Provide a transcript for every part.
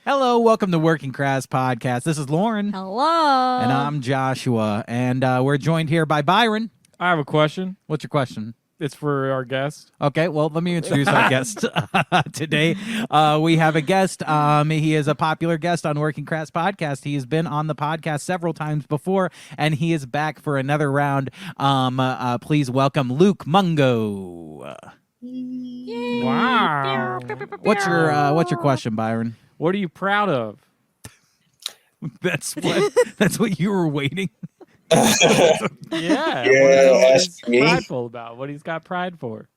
Hello, welcome to Working Crass Podcast. This is Lauren. Hello. And I'm Joshua. And we're joined here by Byron. I have a question. What's your question? It's for our guest. Okay, well, let me introduce our guest today. We have a guest. He is a popular guest on Working Crass Podcast. He has been on the podcast several times before, and he is back for another round. Please welcome Luke Mungo. Wow. What's your question, Byron? What are you proud of? That's what you were waiting. Yeah. Yeah, what ask he's me. prideful about. What he's got pride for.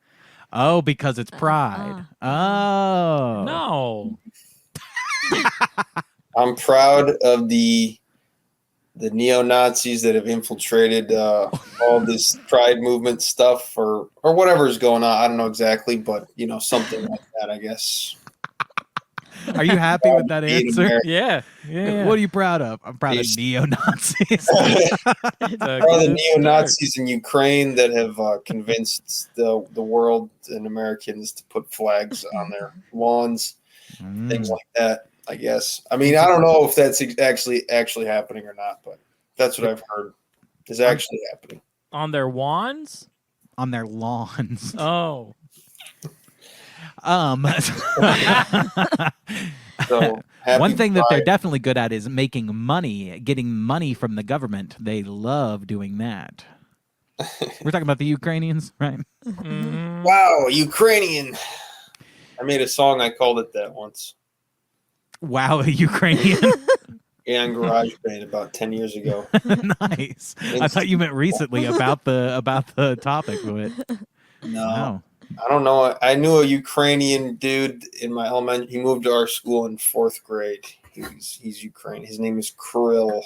Oh, because it's pride. Oh. No. I'm proud of the neo-Nazis that have infiltrated all this pride movement stuff or whatever's going on. I don't know exactly, but something like that, I guess. Are you happy with that answer? Yeah. What are you proud of? I'm proud of neo-Nazis. Proud of the neo-Nazis in Ukraine that have convinced the world and Americans to put flags on their lawns, things like that. I guess. I mean, I don't know if that's actually happening or not, but that's what I've heard is actually happening. On their wands? On their lawns. Oh. So one thing that they're Pride. definitely good at is making money, getting money from the government. They love doing that. We're talking about the Ukrainians, right? Mhm. Wow, Ukrainian. I made a song. I called it that once. Wow, Ukrainian. Yeah, on GarageBand about 10 years ago. Nice. I thought you meant recently about the topic of it. No, Wow. I don't know. I knew a Ukrainian dude in my elementary. He moved to our school in 4th grade. He's Ukrainian. His name is Krill.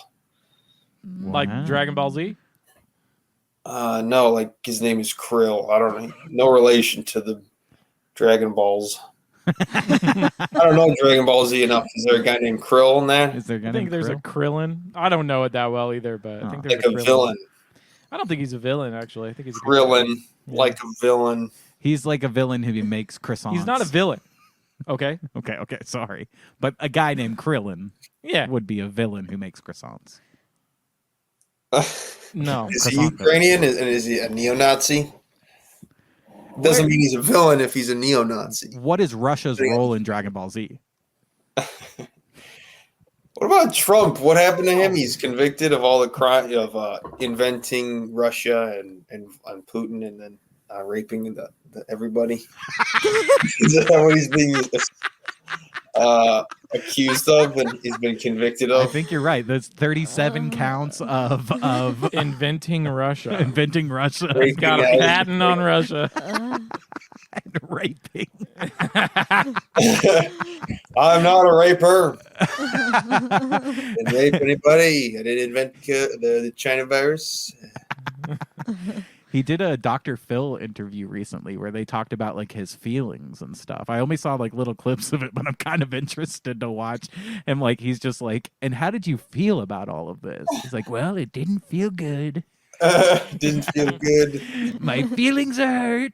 Like Wow. Dragon Ball Z? No, like his name is Krill. I don't know. No relation to the Dragon Balls. I don't know Dragon Ball Z enough. Is there a guy named Krill in that? Is there I gonna think there's a Krillin. I don't know it that well either, but I think there's Like a Krillin. villain. I don't think he's a villain, actually. I think he's a good Krillin, guy. Yeah. like a villain. He's like a villain who makes croissants. He's not a villain. Okay? Okay, sorry. But a guy named Krillin Yeah. would be a villain who makes croissants. No. Is he Croissant Ukrainian? And is he a neo-Nazi? Doesn't mean he's a villain if he's a neo-Nazi. What is Russia's role in Dragon Ball Z? What about Trump? What happened to him? He's convicted of all the crime of inventing Russia and Putin and then raping everybody. Is that what he's being accused of and he's been convicted I of? think you're right. There's 37 counts of Inventing Russia. inventing Russia He's got a patent on Russia. and raping. I'm not a raper. I didn't rape anybody. I didn't invent the China virus. He did a Dr. Phil interview recently where they talked about like his feelings and stuff. I only saw like little clips of it, but I'm kind of interested to watch him. Like he's just like, and how did you feel about all of this? He's like, well, it didn't feel good. Didn't feel good. My feelings hurt.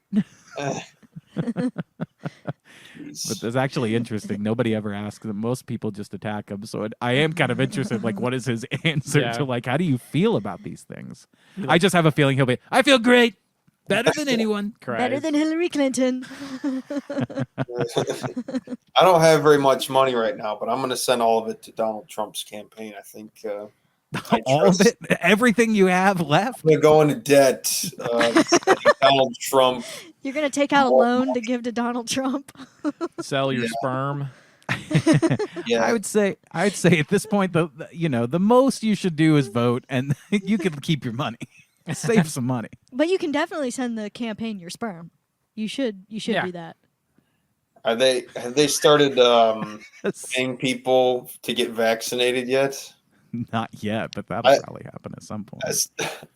Jeez. But that's actually interesting. Nobody ever asks him. Most people just attack him. So I am kind of interested. Like, what is his answer Yeah. to like, how do you feel about these things? I just have a feeling he'll be, I feel great. Better than anyone. Better than Hillary Clinton. I don't have very much money right now, but I'm going to send all of it to Donald Trump's campaign. I think All of it? Everything you have left? I'm going to go into debt. Donald Trump. You're going to take out a loan to give to Donald Trump. Sell your sperm. Yeah, I'd say at this point, the most you should do is vote, and you can keep your money, save some money. But you can definitely send the campaign your sperm. You should Yeah. do that. have they started paying people to get vaccinated yet? Not yet, but that'll I- probably happen at some point.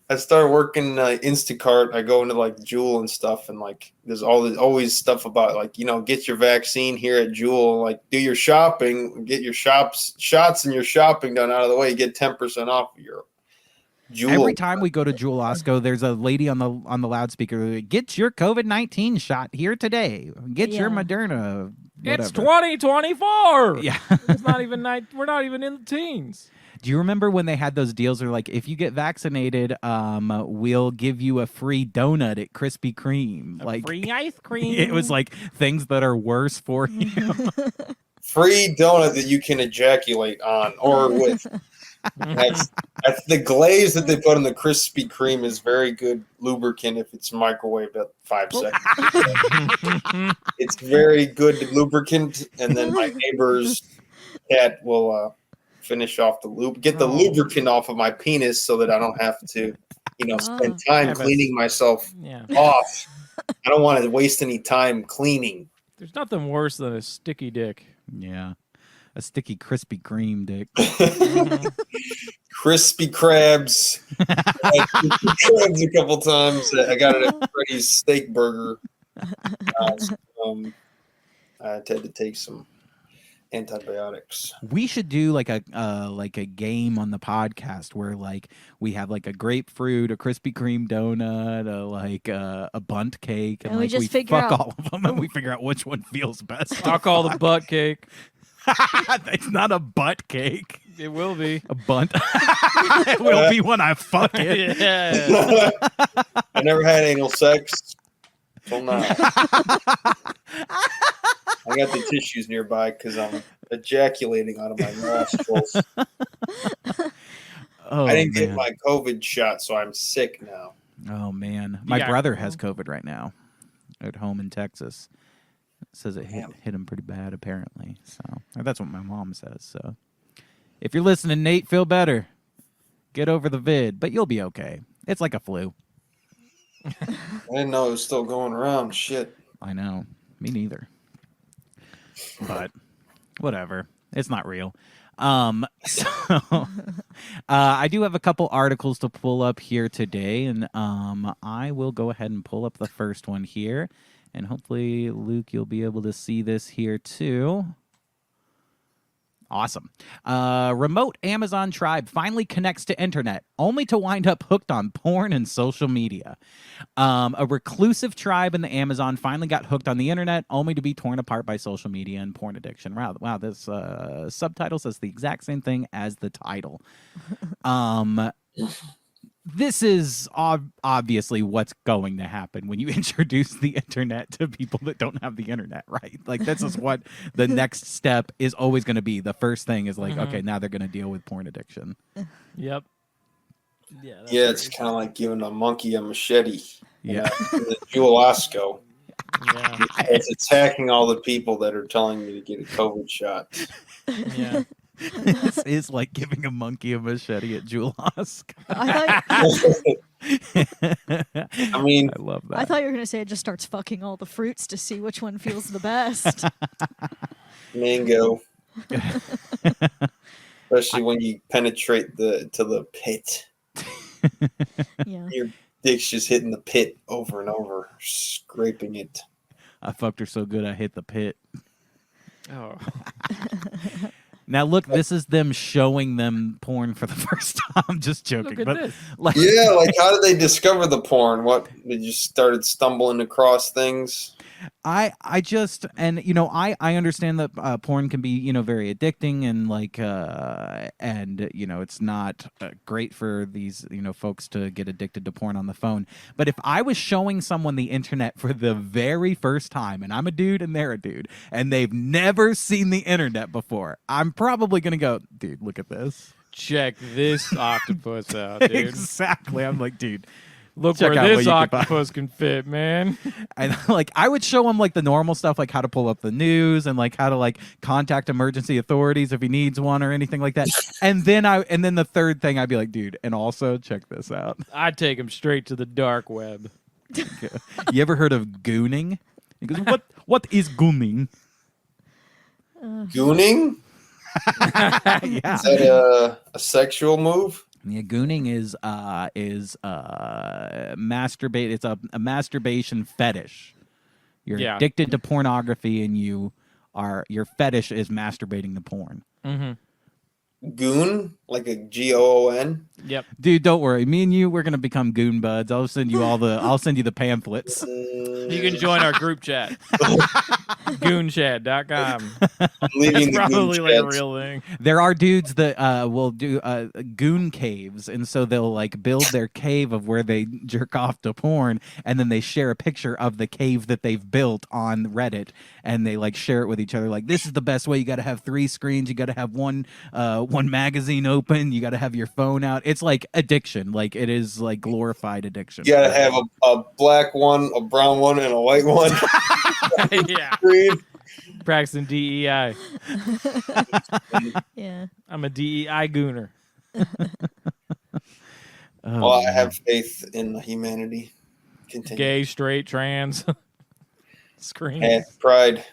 I started working Instacart. I go into like Jewel and stuff, and like there's always stuff about like get your vaccine here at Jewel. Like do your shopping, get your shots and your shopping done out of the way. You get 10% off Every time we go to Jewel Osco, there's a lady on the loudspeaker. Get your COVID-19 shot here today. Get your Moderna. Whatever. It's 2024. Yeah. It's not even we're not even in the teens. Do you remember when they had those deals? They're like, if you get vaccinated, we'll give you a free donut at Krispy Kreme. Like Free ice cream. It was like things that are worse for you. Free donut that you can ejaculate on or with. That's the glaze that they put on the Krispy Kreme is very good lubricant if it's microwaved at 5 seconds. It's very good lubricant, and then my neighbor's cat will finish off the get the lubricant off of my penis so that I don't have to, spend time cleaning myself off. I don't want to waste any time cleaning. There's nothing worse than a sticky dick. Yeah. A sticky Krispy Kreme dick. Crispy crabs. I had crabs a couple times. I got it at Freddy's Steak Burger. I had to take some antibiotics. We should do like a game on the podcast where like we have like a grapefruit, a Krispy Kreme donut, a bunt cake, and we like just we figure fuck out- all of them and we figure out which one feels best. I'll call the butt cake. It's not a butt cake. It will be. A bunt. It will be when I fuck it. Yeah. I never had anal sex till now. I got the tissues nearby because I'm ejaculating out of my nostrils. Oh, I didn't man. get my COVID shot, so I'm sick now. Oh man, my Yeah. brother has COVID right now at home in Texas. It says it hit him pretty bad, apparently. So or that's what my mom says. So if you're listening, Nate, feel better. Get over the vid, but you'll be okay. It's like a flu. I didn't know it was still going around. Shit. I know. Me neither. But whatever. It's not real. So I do have a couple articles to pull up here today, and I will go ahead and pull up the first one here. And hopefully, Luke, you'll be able to see this here too. Awesome. Remote Amazon tribe finally connects to internet, only to wind up hooked on porn and social media. A reclusive tribe in the Amazon finally got hooked on the internet, only to be torn apart by social media and porn addiction. Wow, this subtitle says the exact same thing as the title. This is obviously what's going to happen when you introduce the internet to people that don't have the internet, right? Like, this is what the next step is always going to be. The first thing is like, okay, now they're going to deal with porn addiction. Yep. Yeah, it's kind of like giving a monkey a machete. Yeah. The Jewel Osco. Yeah. It's attacking all the people that are telling me to get a COVID shot. Yeah. This is like giving a monkey a machete at Jewel Osco. I mean, I love that. I thought you were going to say it just starts fucking all the fruits to see which one feels the best. mango. Especially when you penetrate to the pit. Yeah. Your dick's just hitting the pit over and over, scraping it. I fucked her so good I hit the pit. Oh. Now look, this is them showing them porn for the first time. I'm just joking. Look at But this. like, Yeah, like how did they discover the porn? What, they just started stumbling across things? I just, and you know, I understand that porn can be, you know, very addicting and like and you know, it's not great for these, you know, folks to get addicted to porn on the phone. But if I was showing someone the internet for the very first time, and I'm a dude and they're a dude, and they've never seen the internet before, I'm probably gonna go, dude, look at this. Check this octopus out, dude. Exactly. I'm like, dude. Look Check where out what this you can buy. octopus can fit, man. And like I would show him like the normal stuff, like how to pull up the news and like how to like contact emergency authorities if he needs one or anything like that. And then the third thing I'd be like, dude, and also check this out. I'd take him straight to the dark web. You ever heard of gooning? He goes, what is gooning? Gooning? Yeah. Is that a sexual move? Yeah, gooning is masturbate. It's a masturbation fetish. You're Yeah. addicted to pornography, and your fetish is masturbating to porn. Mm-hmm. Goon, like a GOON. Yep. Dude, don't worry. Me and you, we're gonna become goon buds. I'll send you the pamphlets. You can join our group chat. Goonshed.com. I'm That's leaving the goon probably like a chats. real thing. There are dudes that will do goon caves, and so they'll like build their cave of where they jerk off to porn, and then they share a picture of the cave that they've built on Reddit, and they like share it with each other. Like, this is the best way. You got to have 3 screens. You got to have one magazine open. You got to have your phone out. It's like addiction. Like, it is like glorified addiction. You gotta have a black one, a brown one, and a white one. Yeah. Screen. Practicing DEI. Yeah. I'm a DEI gooner. Well, I have faith in humanity. Continue. Gay, straight, trans. Screen. And pride.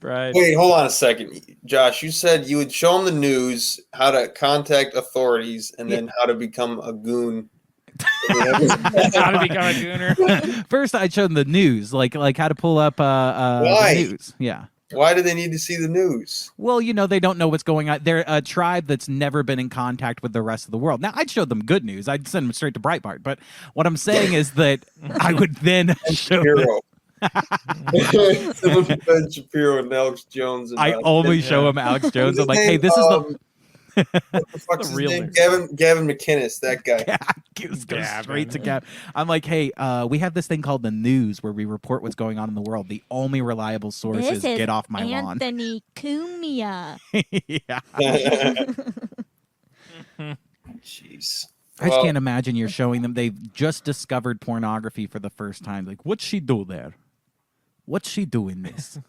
Right. Wait, hold on a second. Josh, you said you would show them the news, how to contact authorities, and then how to become a goon. How to become a gooner. First, I showed them the news, like how to pull up the news. Yeah. Why do they need to see the news? Well, you know, they don't know what's going on. They're a tribe that's never been in contact with the rest of the world. Now, I'd show them good news. I'd send them straight to Breitbart. But what I'm saying is that I would then show them. Shapiro. Ben Shapiro and Alex Jones. And, I only show them Alex Jones. I'm like, hey, this is the... What the fuck's his real name? name. Gavin McInnes, that guy. Just go Gavin. straight to Gavin. I'm like, hey, we have this thing called the news where we report what's going on in the world. The only reliable source This is is get off my lawn. Anthony Cumia. Yeah. Jeez. I just can't imagine you're showing them. They've just discovered pornography for the first time. Like, what's she do there? What's she doing this?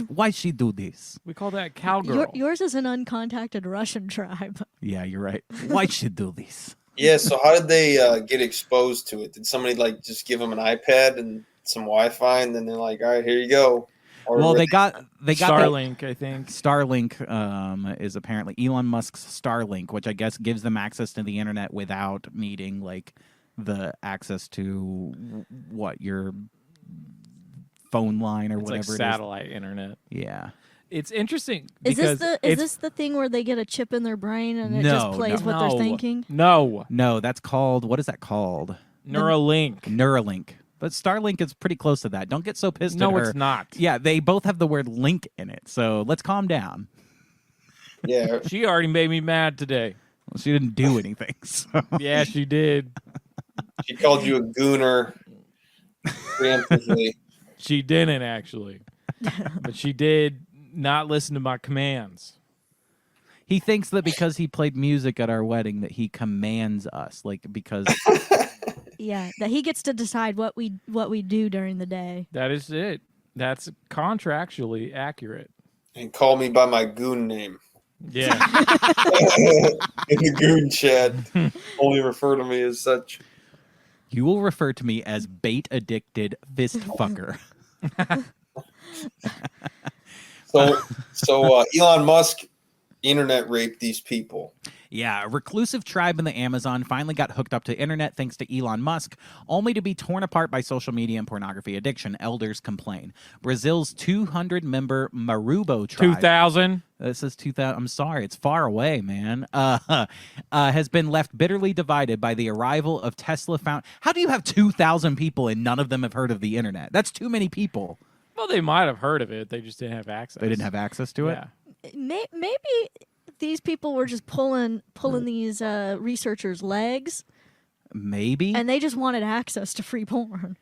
Why she do this? We call that cowgirl. Yours is an uncontacted Russian tribe. Yeah, you're right. Why she do this? Yeah, so how did they get exposed to it? Did somebody like just give them an iPad and some Wi-Fi, and then they're like, "All right, here you go"? Or Well, were they got Starlink, I think. Starlink is apparently Elon Musk's Starlink, which I guess gives them access to the internet without needing like the access to what your phone line or It's whatever like it is. satellite internet. Yeah. It's interesting Is because this the thing where they get a chip in their brain and it No, just plays what they're thinking? No. No, that's called, what is that called? Neuralink. Neuralink. But Starlink is pretty close to that. Don't get so pissed at No, her. it's not. Yeah, they both have the word link in it. So let's calm down. Yeah, She already made me mad today. Well, she didn't do anything. So. Yeah, she did. she called you a gooner preemptively. She didn't actually. But she did not listen to my commands. He thinks that because he played music at our wedding that he commands us, like because Yeah, that he gets to decide what we do during the day. That is it. That's contractually accurate. And call me by my goon name. Yeah. In the goon chat. Only refer to me as such. you will refer to me as bait addicted fist fucker. So Elon Musk internet raped these people. Yeah, a reclusive tribe in the Amazon finally got hooked up to internet thanks to Elon Musk, only to be torn apart by social media and pornography addiction, elders complain. Brazil's 200-member Marubo tribe... 2000. This is 2000. I'm sorry, it's far away, man. Has been left bitterly divided by the arrival of Tesla found. How do you have 2,000 people and none of them have heard of the internet? That's too many people. Well, they might have heard of it. They just didn't have access. They didn't have access to it. Yeah. Maybe these people were just pulling these researchers' legs, Maybe. and they just wanted access to free porn.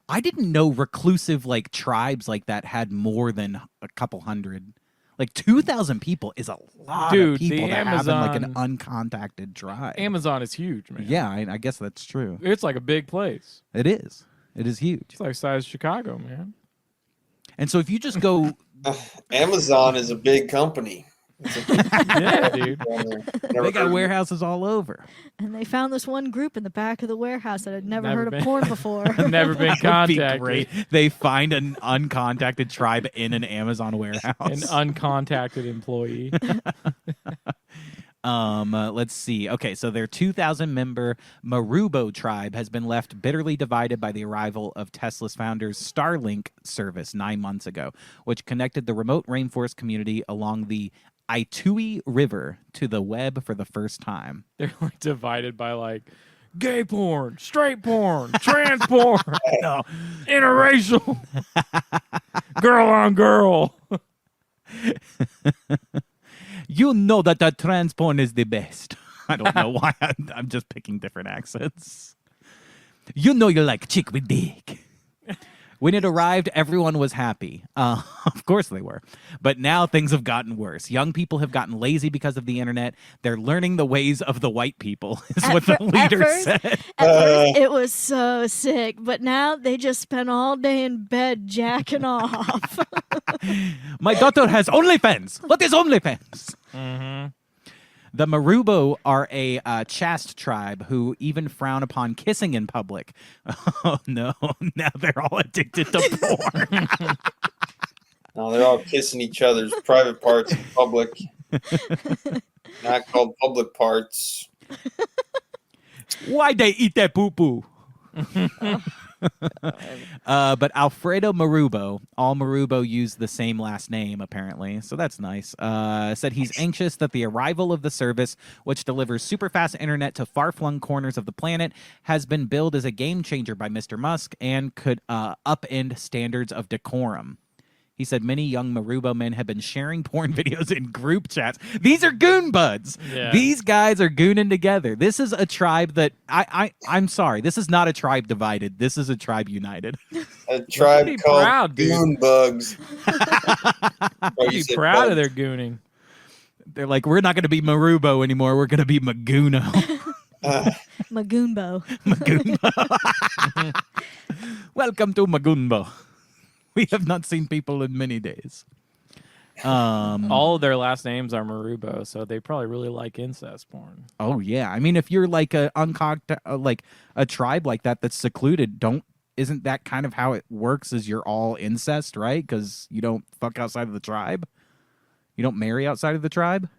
I didn't know reclusive like tribes like that had more than a couple hundred. Like 2,000 people is a lot Dude, of people the to have in like an Amazon- uncontacted tribe. Amazon is huge, man. Yeah, I guess that's true. It's like a big place. It is. It is huge. It's like size of Chicago, man. And so if you just go, Amazon is a big company. Yeah, dude. they got warehouses all over. And they found this one group in the back of the warehouse that had never Never heard been. of porn before. Never been That would be contacted. great. They find an uncontacted tribe in an Amazon warehouse. An uncontacted employee. Let's see. Okay, so their 2,000-member Marubo tribe has been left bitterly divided by the arrival of Tesla's founder's Starlink service 9 months ago, which connected the remote rainforest community along the Aitui River to the web for the first time. They're like divided by like gay porn, straight porn, trans porn, No. interracial, girl on girl. You know that the trans porn is the best. I don't know why. I'm just picking different accents. You know you like chick with dick. When it arrived, everyone was happy. Of course they were. But now things have gotten worse. Young people have gotten lazy because of the internet. They're learning the ways of the white people, is what the leader said. At first, it was so sick, but now they just spend all day in bed jacking off. My daughter has OnlyFans. What is OnlyFans? Mm-hmm. The Marubo are a chaste tribe who even frown upon kissing in public. Oh, no. Now they're all addicted to porn. No, they're all kissing each other's private parts in public. Not called public parts. Why they eat that poo-poo? But Alfredo Marubo, all Marubo use the same last name, apparently, so that's nice, said he's anxious that the arrival of the service, which delivers super fast internet to far-flung corners of the planet, has been billed as a game changer by Mr. Musk and could upend standards of decorum. He said many young Marubo men have been sharing porn videos in group chats. These are goon buds. Yeah. These guys are gooning together. This is a tribe that I'm sorry. This is not a tribe divided. This is a tribe united. A tribe pretty called proud, dude. Goon Bugs. Be proud of their gooning. They're like, we're not going to be Marubo anymore. We're going to be Maguno. Magoonbo. Magunbo. Welcome to Magunbo. We have not seen people in many days. All of their last names are Marubo, so they probably really like incest porn. Oh yeah, I mean, if you're like like a tribe like that that's secluded, isn't that kind of how it works? Is you're all incest, right? Because you don't fuck outside of the tribe. You don't marry outside of the tribe.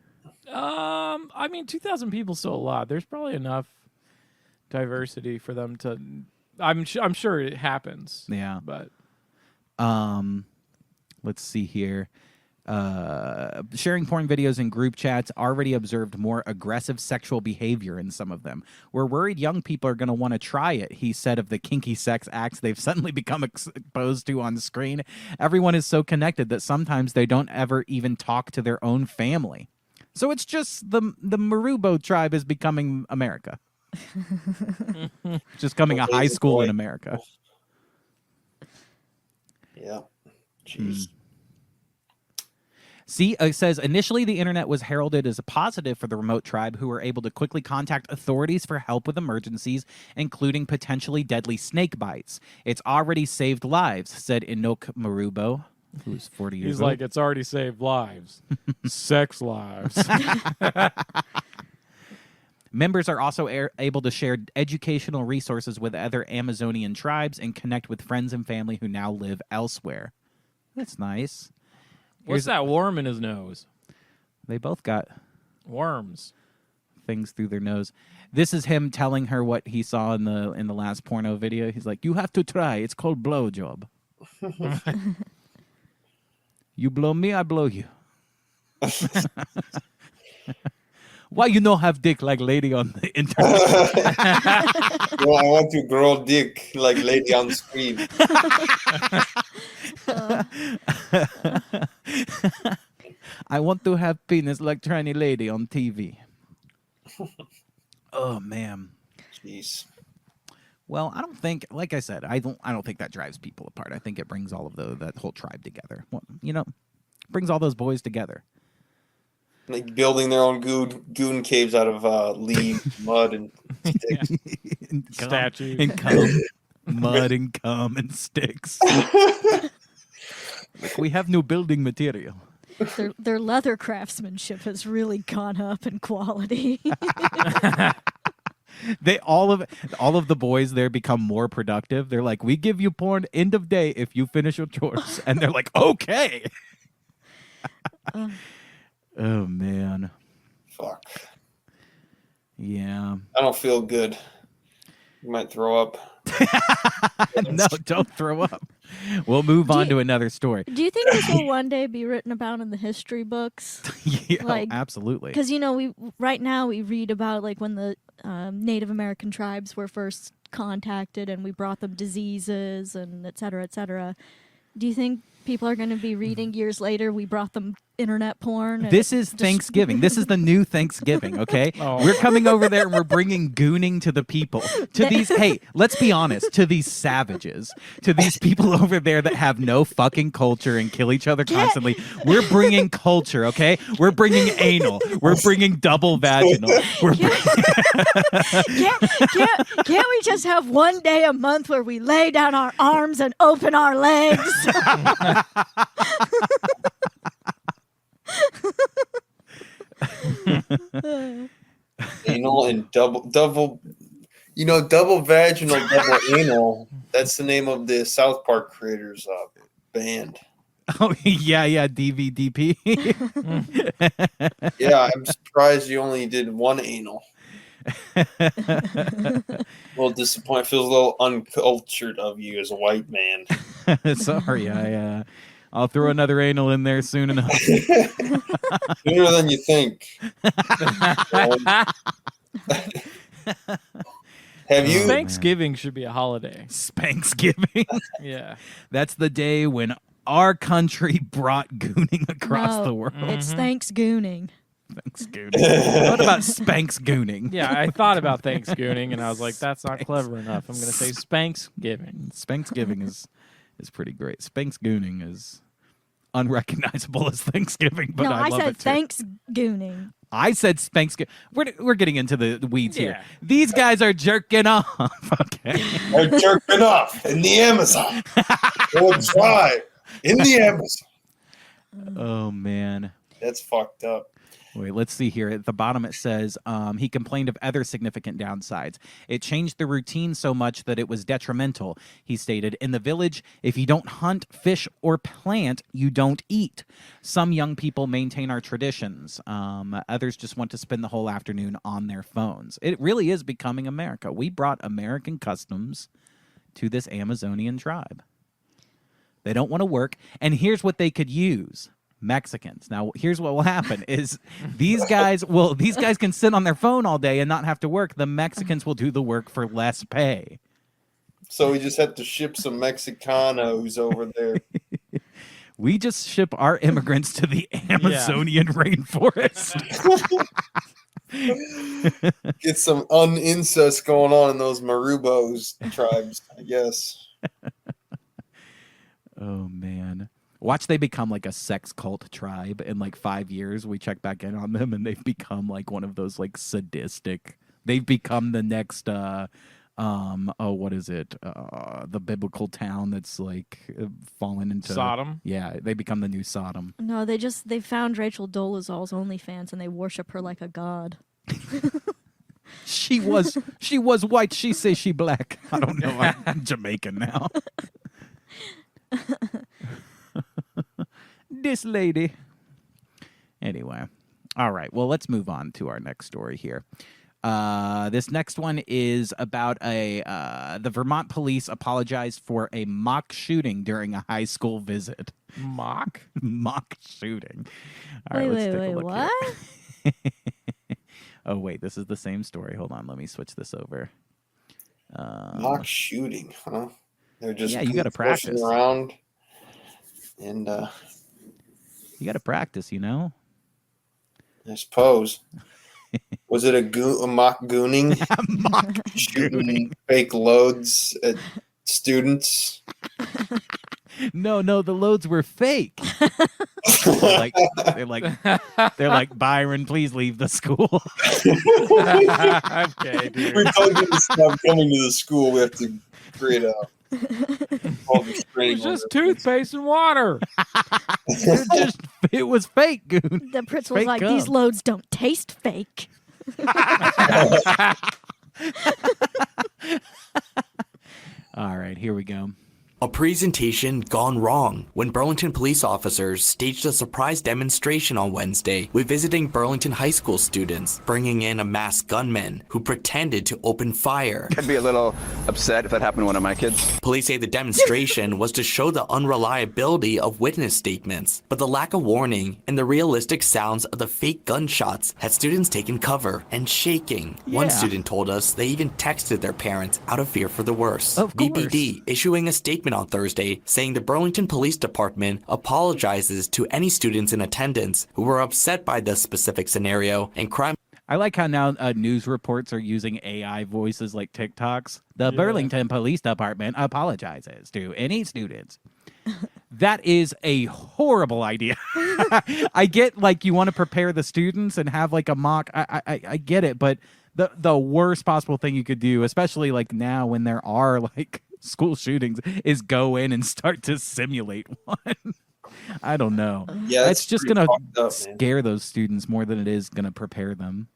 I mean, 2,000 people still a lot. There's probably enough diversity for them to. I'm sure it happens. Yeah, but. Let's see here. Sharing porn videos in group chats already observed more aggressive sexual behavior in some of them. We're worried young people are going to want to try it, he said of the kinky sex acts they've suddenly become exposed to on screen. Everyone is so connected that sometimes they don't ever even talk to their own family. So it's just the Marubo tribe is becoming America. Just coming a high school in America. Yeah. Jeez. See, it says initially the internet was heralded as a positive for the remote tribe who were able to quickly contact authorities for help with emergencies, including potentially deadly snake bites. It's already saved lives, said Enoch Marubo, who's 40 years He's old. like, it's already saved lives. Sex lives. Members are also able to share educational resources with other Amazonian tribes and connect with friends and family who now live elsewhere. That's nice. What's that worm in his nose? They both got Worms. things through their nose. This is him telling her what he saw in the last porno video. He's like, "You have to try. It's called blowjob. You blow me, I blow you." Why you don't have dick like lady on the internet? Well, I want to grow dick like lady on screen. I want to have penis like tranny lady on TV. Oh man. Jeez. Well, I don't think, like I said, I don't think that drives people apart. I think it brings all of that whole tribe together. Well, brings all those boys together. Like building their own goon caves out of leaves, mud, and sticks. Statues. And cum. Mud and cum and sticks. We have new building material. Their leather craftsmanship has really gone up in quality. All of the boys there become more productive. They're like, we give you porn end of day if you finish your chores. And they're like, okay. Oh man. Fuck. Yeah. I don't feel good. You might throw up. No, don't throw up. We'll move on to another story. Do you think this will one day be written about in the history books? Yeah, Like, absolutely. Because we right now we read about like when the Native American tribes were first contacted, and we brought them diseases and et cetera, et cetera. Do you think people are going to be reading years later? We brought them internet porn. And This is Thanksgiving. This is the new Thanksgiving, okay? Oh. We're coming over there and we're bringing gooning to the people. To these, hey, let's be honest, to these savages, to these people over there that have no fucking culture and kill each other constantly. We're bringing culture, okay? We're bringing anal. We're bringing double vaginal. We're Can't we just have one day a month where we lay down our arms and open our legs? Anal and double double vaginal, double anal. That's the name of the South Park creators band. Oh, yeah, DVDP. Yeah, I'm surprised you only did one anal. A little disappointed. Feels a little uncultured of you as a white man. Sorry, I'll throw another anal in there soon enough. Sooner than you think. Have you? Thanksgiving should be a holiday. Spanksgiving. Yeah. That's the day when our country brought gooning across No, the world. It's Thanksgiving. Thanksgiving. What about Spanksgooning? Yeah, I thought about Thanksgiving and I was like, that's not clever enough. I'm going to say Spanksgiving. Spanksgiving is pretty great. Spanksgooning is unrecognizable as Thanksgiving, but No, I I love said it too. Thanksgooning. I said Spanksgiving. We're getting into the weeds here. Yeah. These guys are jerking off. Okay. They're jerking off in the Amazon. Or try in the Amazon. Oh man. That's fucked up. Wait, let's see here. At the bottom it says he complained of other significant downsides. It changed the routine so much that it was detrimental. He stated, in the village, if you don't hunt, fish, or plant, you don't eat. Some young people maintain our traditions. Others just want to spend the whole afternoon on their phones. It really is becoming America. We brought American customs to this Amazonian tribe. They don't want to work. And here's what they could use. Mexicans. Now, here's what will happen is these guys can sit on their phone all day and not have to work. The Mexicans will do the work for less pay. So we just have to ship some Mexicanos over there. We just ship our immigrants to the Amazonian rainforest. Get some unincest going on in those Marubos tribes, I guess. Oh, man. Watch they become like a sex cult tribe in like 5 years. We check back in on them and they've become like one of those like sadistic. They've become the next what is it? The biblical town that's like fallen into Sodom? Yeah, they become the new Sodom. No, they found Rachel Dolezal's OnlyFans and they worship her like a god. She was white. She say she black. I don't know. I'm Jamaican now. This lady. Anyway. All right. Well, let's move on to our next story here. This next one is about the Vermont police apologized for a mock shooting during a high school visit. Mock? Mock shooting. All right, let's take a look what? here. Oh, wait. This is the same story. Hold on. Let me switch this over. Mock shooting, huh? They're just you got to practice around, and you got to practice, you know. I suppose. Was it a mock gooning? Mock shooting fake loads at students? No, the loads were fake. They're like Byron, please leave the school. Okay, dude. We told you to stop coming to the school. We have to create a. It's just toothpaste and water. It was fake, goon. The principal's Fake like, gum. these loads don't taste fake. All right, here we go. A presentation gone wrong when Burlington police officers staged a surprise demonstration on Wednesday with visiting Burlington High School students, bringing in a masked gunman who pretended to open fire. I'd be a little upset if that happened to one of my kids. Police say the demonstration was to show the unreliability of witness statements, but the lack of warning and the realistic sounds of the fake gunshots had students taking cover and shaking. Yeah. One student told us they even texted their parents out of fear for the worst. Of course. BPD issuing a statement on Thursday saying the Burlington Police Department apologizes to any students in attendance who were upset by the specific scenario and crime. I like how now news reports are using AI voices like TikToks. The Burlington Police Department apologizes to any students. That is a horrible idea. I get like you want to prepare the students and have like a mock. I get it, but the worst possible thing you could do, especially like now when there are like school shootings, is go in and start to simulate one. I don't know. Yeah, it's just gonna scare those students more than it is gonna prepare them.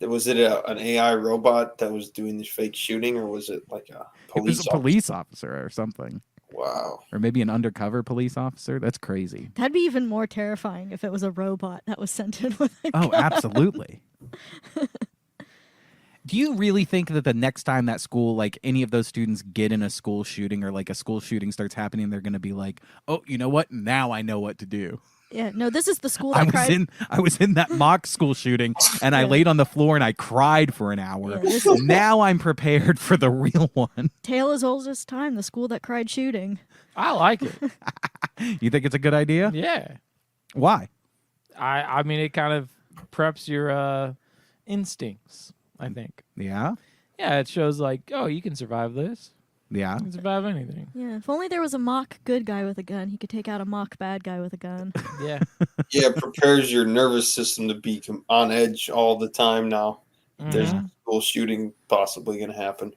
Was it an AI robot that was doing this fake shooting, or was it like a police? It was a police officer or something. Wow. Or maybe an undercover police officer. That's crazy. That'd be even more terrifying if it was a robot that was sent in with a gun. Oh, absolutely. Do you really think that the next time that school, like any of those students get in a school shooting or like a school shooting starts happening, they're going to be like, oh, you know what? Now I know what to do. Yeah, no, this is the school that cried. I was in that mock school shooting and I laid on the floor and I cried for an hour. Yeah, now I'm prepared for the real one. Tale as old as time, the school that cried shooting. I like it. You think it's a good idea? Yeah. Why? I mean, it kind of preps your instincts, I think. Yeah? Yeah, it shows like, oh, you can survive this. Yeah. You can survive anything. Yeah, if only there was a mock good guy with a gun, he could take out a mock bad guy with a gun. Yeah. Yeah, it prepares your nervous system to be on edge all the time now. There's a school shooting possibly going to happen.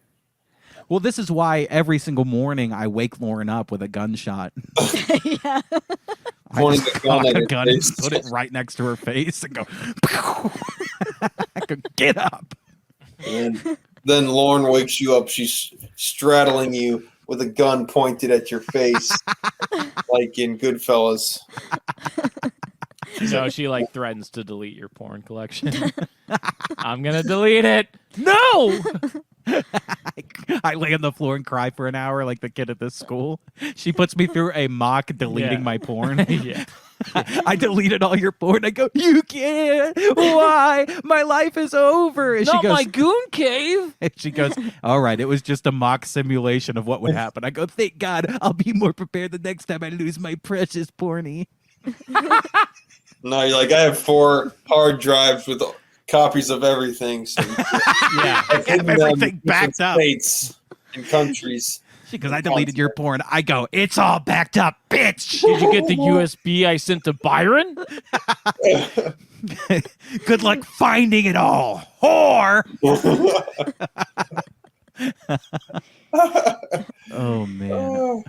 Well, this is why every single morning I wake Lauren up with a gunshot. Yeah. I Pointing just the gun cock at a her gun and face. put it right next to her face and go, I could get up. And then Lauren wakes you up. She's straddling you with a gun pointed at your face, like in Goodfellas. So she like threatens to delete your porn collection. I'm gonna delete it. No. I lay on the floor and cry for an hour like the kid at this school. She puts me through a mock deleting my porn. Yeah. I deleted all your porn. I go, you can't. Why? My life is over. And Not she goes, my goon cave. and she goes, all right, it was just a mock simulation of what would happen. I go, thank God, I'll be more prepared the next time I lose my precious porny. No, you're like, I have 4 hard drives with copies of everything. So Yeah. I've hidden everything them in backed up. states and countries. Because I deleted your porn. I go, it's all backed up, bitch. Did you get the USB I sent to Byron? Good luck finding it all, whore. Oh, man.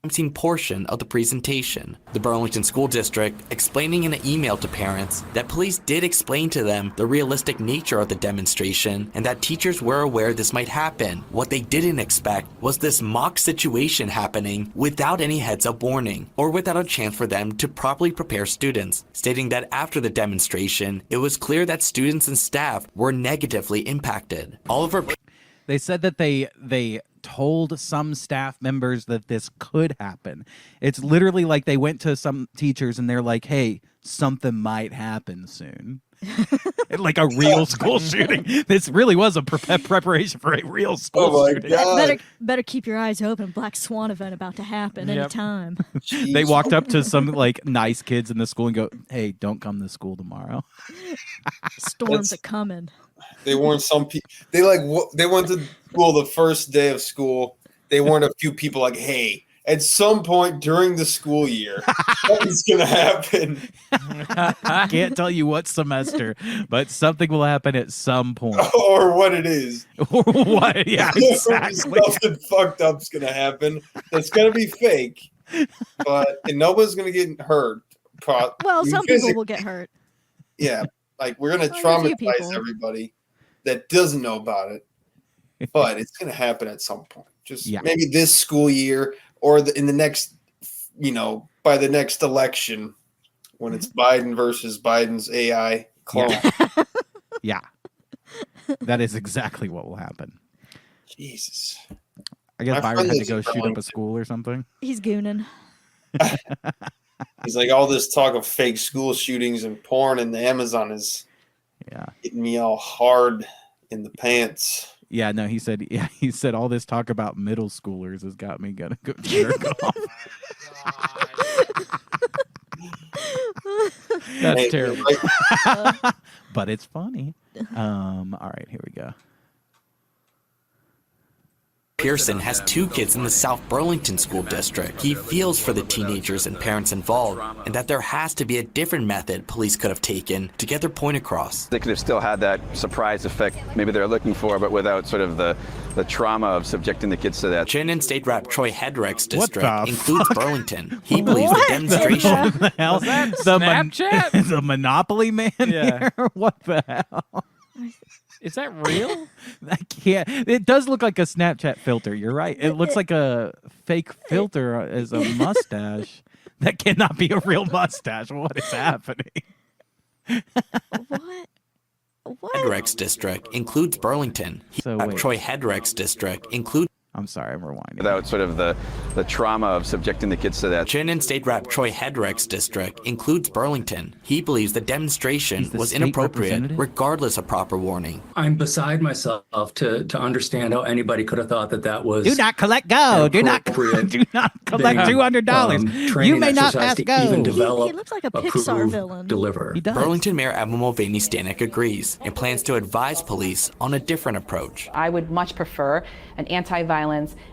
Seen portion of the presentation. The Burlington School District explaining in an email to parents that police did explain to them the realistic nature of the demonstration and that teachers were aware this might happen. What they didn't expect was this mock situation happening without any heads-up warning or without a chance for them to properly prepare students, stating that after the demonstration, it was clear that students and staff were negatively impacted. Oliver They said that they told some staff members that this could happen. It's literally like they went to some teachers and they're like, hey, something might happen soon. Like a real school shooting. This really was a preparation for a real school shooting. God. Better keep your eyes open. Black Swan event about to happen anytime. They walked up to some like nice kids in the school and go, hey, don't come to school tomorrow. Storms are coming. They warned some people. They went to school the first day of school. They warned a few people like, hey, at some point during the school year, something's gonna happen. Can't tell you what semester, but something will happen at some point. Or what it is. Or what? Yeah, exactly. Something fucked up's gonna happen. That's gonna be fake. And nobody's gonna get hurt. Well, some people will get hurt. Yeah. Like we're gonna Only a few traumatize people. everybody that doesn't know about it. but it's going to happen at some point. Just Yeah. maybe this school year or in the next, by the next election when it's Biden versus Biden's AI clone. Yeah. That is exactly what will happen. Jesus. I guess My Byron friend had to lives go in shoot up a Burlington. school or something. He's gooning. He's like, all this talk of fake school shootings and porn in the Amazon is getting me all hard in the pants. Yeah, no, he said all this talk about middle schoolers has got me gonna go jerk off. That's terrible. But it's funny. All right, here we go. Pearson has 2 kids in the South Burlington School District. He feels for the teenagers and parents involved, and that there has to be a different method police could have taken to get their point across. They could have still had that surprise effect maybe they're looking for, but without sort of the trauma of subjecting the kids to that. Chittenden State Rep Troy Hedrick's What district the includes fuck? Burlington. He believes the demonstration What the hell? Snapchat? The Monopoly Man Yeah. here? What the hell? Is that real? I can't. It does look like a Snapchat filter. You're right. It looks like a fake filter as a mustache. That cannot be a real mustache. What is happening? What? Hedrick's district includes Burlington. So wait. Troy Hedrick's district includes I'm sorry, I'm rewinding. Without sort of the trauma of subjecting the kids to that. Chittenden State Rep Troy Hedrick's district includes Burlington. He believes the demonstration He's the was state inappropriate, representative? regardless of proper warning. I'm beside myself to understand how anybody could have thought that was. Do not collect gold. Do not Appropriate. do not collect Thing, $200. training You may not exercise pass to go. even develop, He looks like a Pixar approve, villain. Deliver. He does. Burlington Mayor Emma Mulvaney Stanek agrees and plans to advise police on a different approach. I would much prefer an anti-violence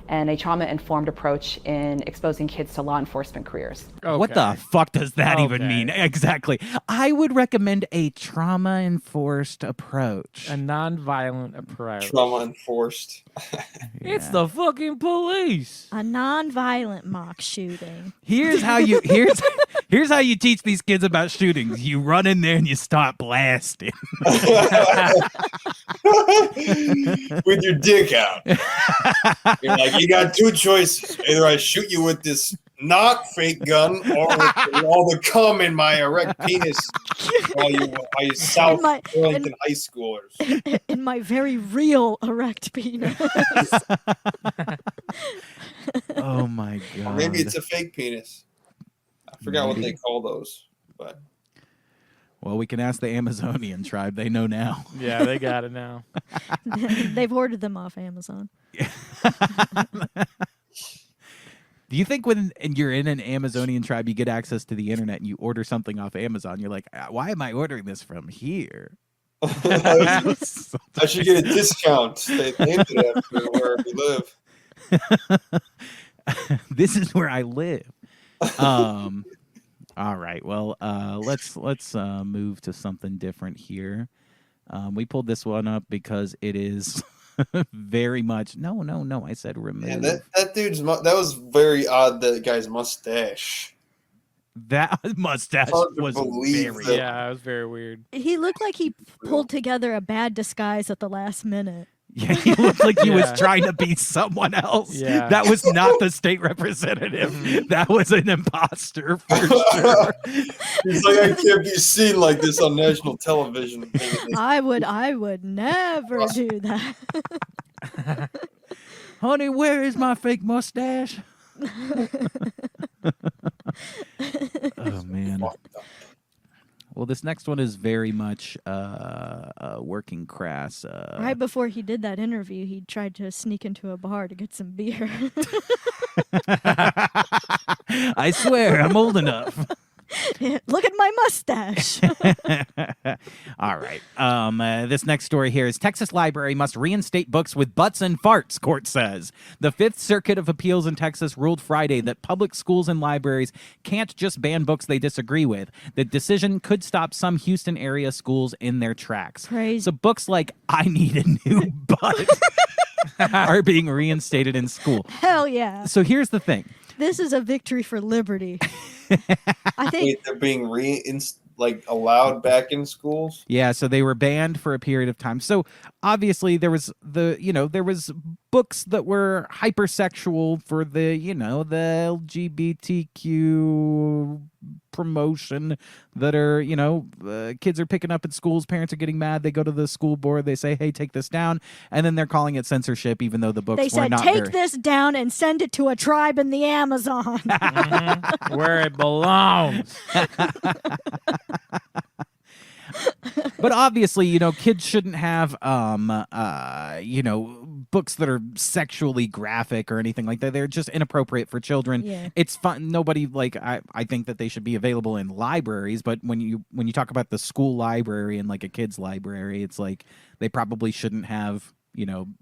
and a trauma-informed approach in exposing kids to law enforcement careers. What the fuck does that even Okay. mean? Exactly. I would recommend a trauma-enforced approach. A non-violent approach. Trauma enforced. It's the fucking police. A non-violent mock shooting. Here's how you here's how you teach these kids about shootings. You run in there and you start blasting. With your dick out. You're like, you got 2 choices. Either I shoot you with this not fake gun or with all the cum in my erect penis while you South my- Burlington high schoolers. In my very real erect penis. Oh my god. Or maybe it's a fake penis. I forgot what Maybe. they call those. But Well, we can ask the Amazonian tribe. They know now. Yeah, they got it now. They've ordered them off Amazon. Do you think when you're in an Amazonian tribe, you get access to the internet and you order something off Amazon, you're like, why am I ordering this from here? I should get a discount. They named it after where we live. This is where I live. All right. Well, let's move to something different here. We pulled this one up because it is very much no. I said remove. Man, that dude's that was very odd. That guy's mustache. That mustache Hard to was believe very that- Yeah, it was very weird. He looked like he pulled together a bad disguise at the last minute. Yeah, he looked like he was Yeah. trying to be someone else. Yeah. That was not the state representative. That was an imposter for sure. He's like, I can't be seen like this on national television. I would never do that. Honey, where is my fake mustache? Oh man. Well, this next one is very much working Crass. Right before he did that interview, he tried to sneak into a bar to get some beer. I swear, I'm old enough. Look at my mustache. All right. This next story here is Texas Library must reinstate books with butts and farts, court says. The Fifth Circuit of Appeals in Texas ruled Friday that public schools and libraries can't just ban books they disagree with. The decision could stop some Houston area schools in their tracks. Crazy. So books like I Need a New Butt are being reinstated in school. Hell yeah. So here's the thing. This is a victory for liberty. I think Wait, they're being like allowed back in schools? Yeah, so they were banned for a period of time. So obviously there was there was books that were hypersexual for the, the LGBTQ promotion that are, kids are picking up at schools, parents are getting mad, they go to the school board, they say, "Hey, take this down." And then they're calling it censorship even though the books They were said, not take this down and send it to a tribe in the Amazon. Where it belongs. But obviously, kids shouldn't have, books that are sexually graphic or anything like that. They're just inappropriate for children. Yeah. It's fun. Nobody I think that they should be available in libraries. But when you talk about the school library and like a kid's library, it's like they probably shouldn't have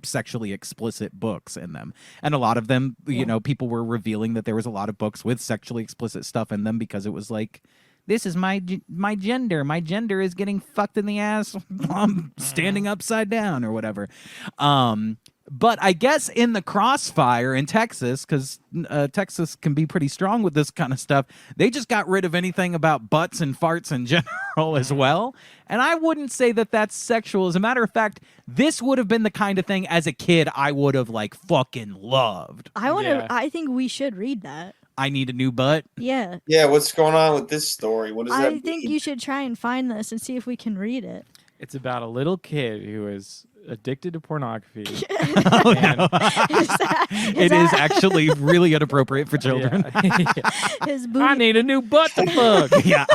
sexually explicit books in them. And a lot of them, people were revealing that there was a lot of books with sexually explicit stuff in them because it was like, this is my gender. My gender is getting fucked in the ass while I'm standing upside down or whatever. But I guess in the crossfire in Texas, because Texas can be pretty strong with this kind of stuff, they just got rid of anything about butts and farts in general as well. And I wouldn't say that that's sexual. As a matter of fact, this would have been the kind of thing as a kid I would have like fucking loved. I think we should read that. I need a new butt. Yeah. Yeah, what's going on with this story? What does that I mean? think you should try and find this and see if we can read it. It's about a little kid who is addicted to pornography. Oh, no. It is actually really inappropriate for children. His booty. I need a new butt to fuck. Yeah,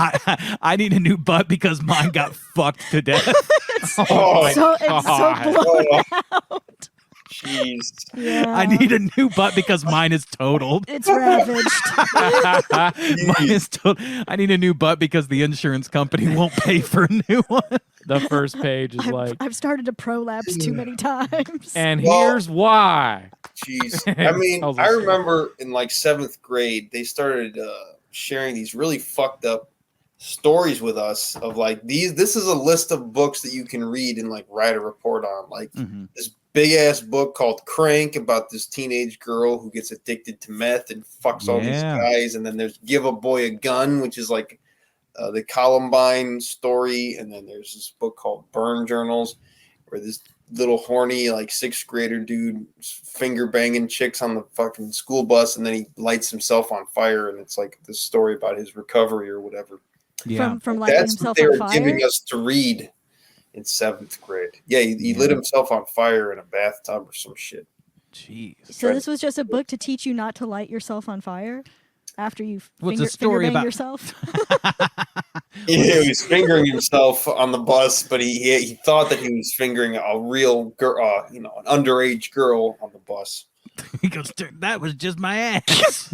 I need a new butt because mine got fucked to death. It's so blown out. Jeez. Yeah. I need a new butt because mine is totaled. It's ravaged. Mine is totaled. I need a new butt because the insurance company won't pay for a new one. The first page is I've started to prolapse too many times. And here's why. Jeez. I mean, I remember in like 7th grade, they started sharing these really fucked up stories with us of like this is a list of books that you can read and like write a report on. Like this big ass book called Crank about this teenage girl who gets addicted to meth and fucks all these guys. And then there's Give a Boy a Gun, which is like the Columbine story. And then there's this book called Burn Journals where this little horny like 6th grader dude finger banging chicks on the fucking school bus and then he lights himself on fire. And it's like this story about his recovery or whatever. Yeah, from lighting that's himself what they on were fire? giving us to read in 7th grade. Yeah, he lit himself on fire in a bathtub or some shit. Jeez. So this was just a book to teach you not to light yourself on fire after you What's the story finger bang about yourself? Yeah, he was fingering himself on the bus, but he thought that he was fingering a real girl, an underage girl on the bus. He goes, that was just my ass.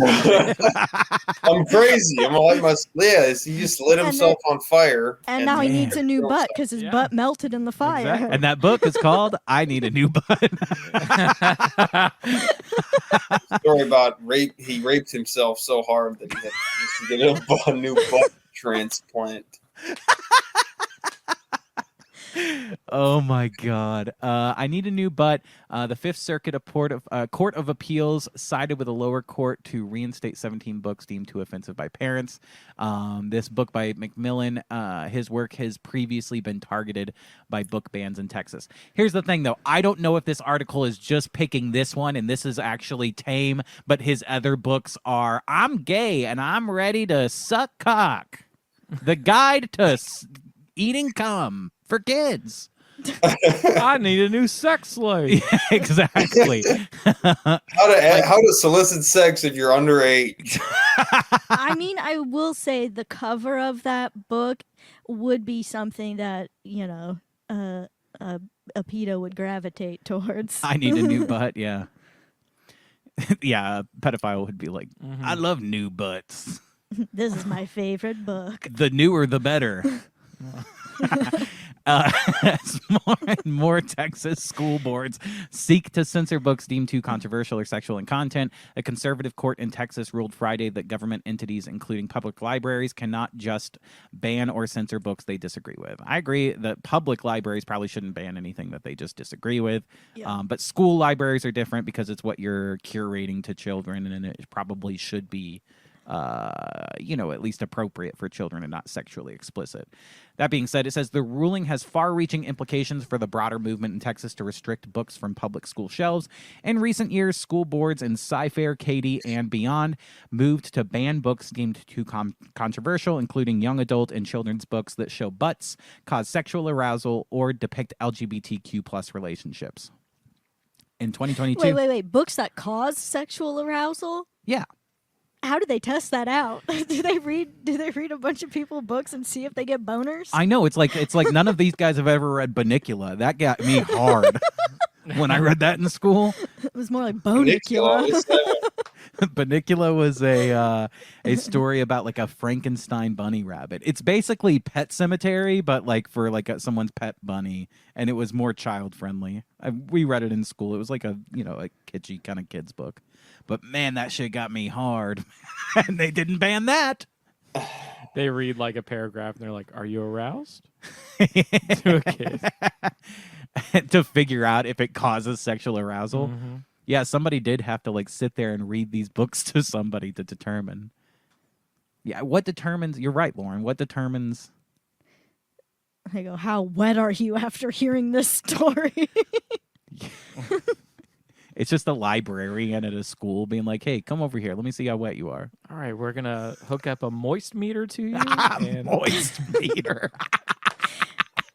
I'm crazy. I'm like, he just lit himself on fire. And now he needs a new butt because his butt melted in the fire. Exactly. And that book is called I Need a New Butt. Story about rape. He raped himself so hard that he had to get a new butt transplant. Oh my God! I need a new butt. The Fifth Circuit Court of Appeals sided with a lower court to reinstate 17 books deemed too offensive by parents. This book by Macmillan, his work has previously been targeted by book bans in Texas. Here's the thing, though. I don't know if this article is just picking this one, and this is actually tame, but his other books are I'm gay and I'm ready to suck cock. The Guide to Eating Cum for Kids. I need a new sex slave. Exactly. How to solicit sex if you're underage. I mean, I will say the cover of that book would be something that, a pedo would gravitate towards. I need a new butt, yeah. Yeah, a pedophile would be like, I love new butts. This is my favorite book. The newer, the better. As more and more Texas school boards seek to censor books deemed too controversial or sexual in content, a conservative court in Texas ruled Friday that government entities, including public libraries, cannot just ban or censor books they disagree with. I agree that public libraries probably shouldn't ban anything that they just disagree with, but school libraries are different because it's what you're curating to children, and it probably should be at least appropriate for children and not sexually explicit. That being said, it says the ruling has far-reaching implications for the broader movement in Texas to restrict books from public school shelves. In recent years, school boards in Cy-Fair, Katy, and beyond moved to ban books deemed too controversial, including young adult and children's books that show butts, cause sexual arousal, or depict LGBTQ plus relationships. In 2022... Wait. Books that cause sexual arousal? Yeah. How do they test that out? Do they read a bunch of people books and see if they get boners? I know, it's like none of these guys have ever read Bunnicula. That got me hard when I read that in school. It was more like Bonicula. Bunnicula was a story about like a Frankenstein bunny rabbit. It's basically Pet Cemetery, but like for like someone's pet bunny, and it was more child friendly. We read it in school. It was like a kitschy kind of kids book. But man, that shit got me hard, and they didn't ban that. They read like a paragraph, and they're like, "Are you aroused?" To a kid. To figure out if it causes sexual arousal. Mm-hmm. Yeah, somebody did have to like sit there and read these books to somebody to determine. Yeah, what determines? You're right, Lauren. What determines? I go, how wet are you after hearing this story? It's just a librarian at a school being like, "Hey, come over here. Let me see how wet you are." All right, we're gonna hook up a moist meter to you. And... Moist meter.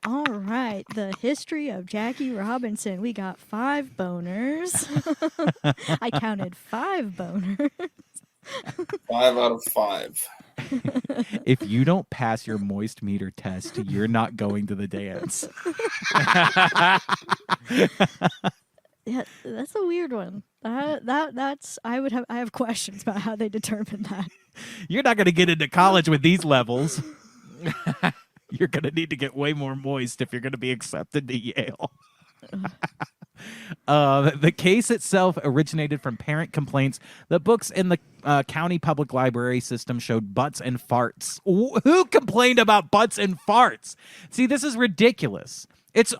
All right, the history of Jackie Robinson. We got 5 boners. I counted 5 boners. 5 out of 5. If you don't pass your moist meter test, you're not going to the dance. Yeah, that's a weird one. I have questions about how they determine that. You're not going to get into college with these levels. You're going to need to get way more moist if you're going to be accepted to Yale. The case itself originated from parent complaints that books in the county public library system showed butts and farts. Who complained about butts and farts? See, this is ridiculous.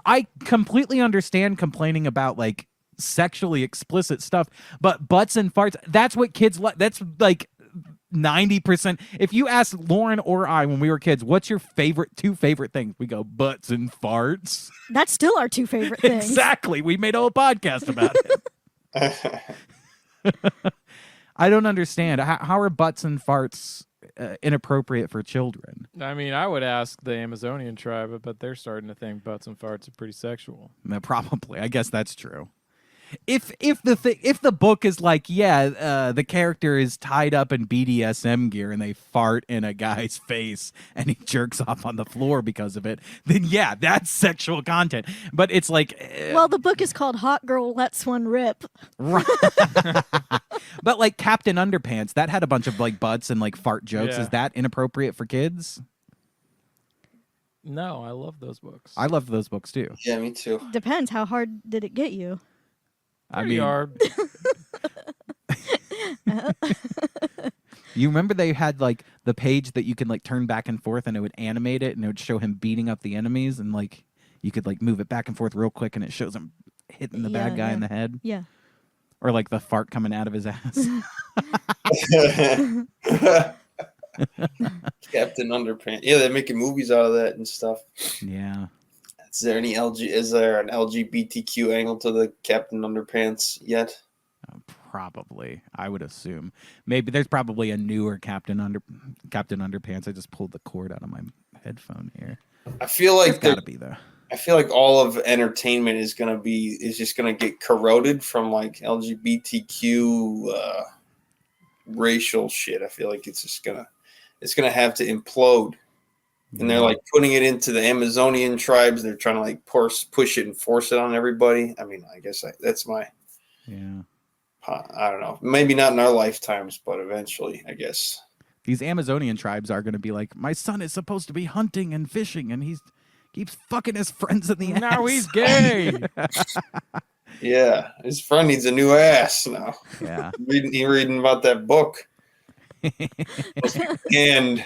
I completely understand complaining about like sexually explicit stuff, but butts and farts, that's what kids like. That's like 90%. If you ask Lauren or I when we were kids, what's your two favorite things? We go butts and farts. That's still our 2 favorite things. Exactly. We made a whole podcast about it. I don't understand. How are butts and farts inappropriate for children? I mean, I would ask the Amazonian tribe, but they're starting to think butts and farts are pretty sexual. Probably. I guess that's true. If the book is like, the character is tied up in BDSM gear and they fart in a guy's face and he jerks off on the floor because of it, then yeah, that's sexual content. But it's like, well, the book is called Hot Girl Lets One Rip. Right. But like Captain Underpants, that had a bunch of like butts and like fart jokes. Yeah. Is that inappropriate for kids? No, I love those books. I loved those books too. Yeah, me too. Depends. How hard did it get you? Pretty hard. You remember they had like the page that you could like turn back and forth and it would animate it and it would show him beating up the enemies and like you could like move it back and forth real quick and it shows him hitting the bad guy in the head. Yeah. Or like the fart coming out of his ass. Captain Underpants. Yeah, they're making movies out of that and stuff. Yeah. Is there an LGBTQ angle to the Captain Underpants yet? Probably, I would assume. Maybe there's probably a newer Captain Underpants. I just pulled the cord out of my headphone here. I feel like there's gotta be there. I feel like all of entertainment is just gonna get corroded from like LGBTQ racial shit. I feel like it's gonna have to implode. And they're like putting it into the Amazonian tribes. They're trying to like push it and force it on everybody. I mean, I guess that's my. Yeah. I don't know. Maybe not in our lifetimes, but eventually, I guess. These Amazonian tribes are going to be like, my son is supposed to be hunting and fishing, and he keeps fucking his friends in the ass. Now he's gay. Yeah, his friend needs a new ass now. Yeah. Reading about that book. And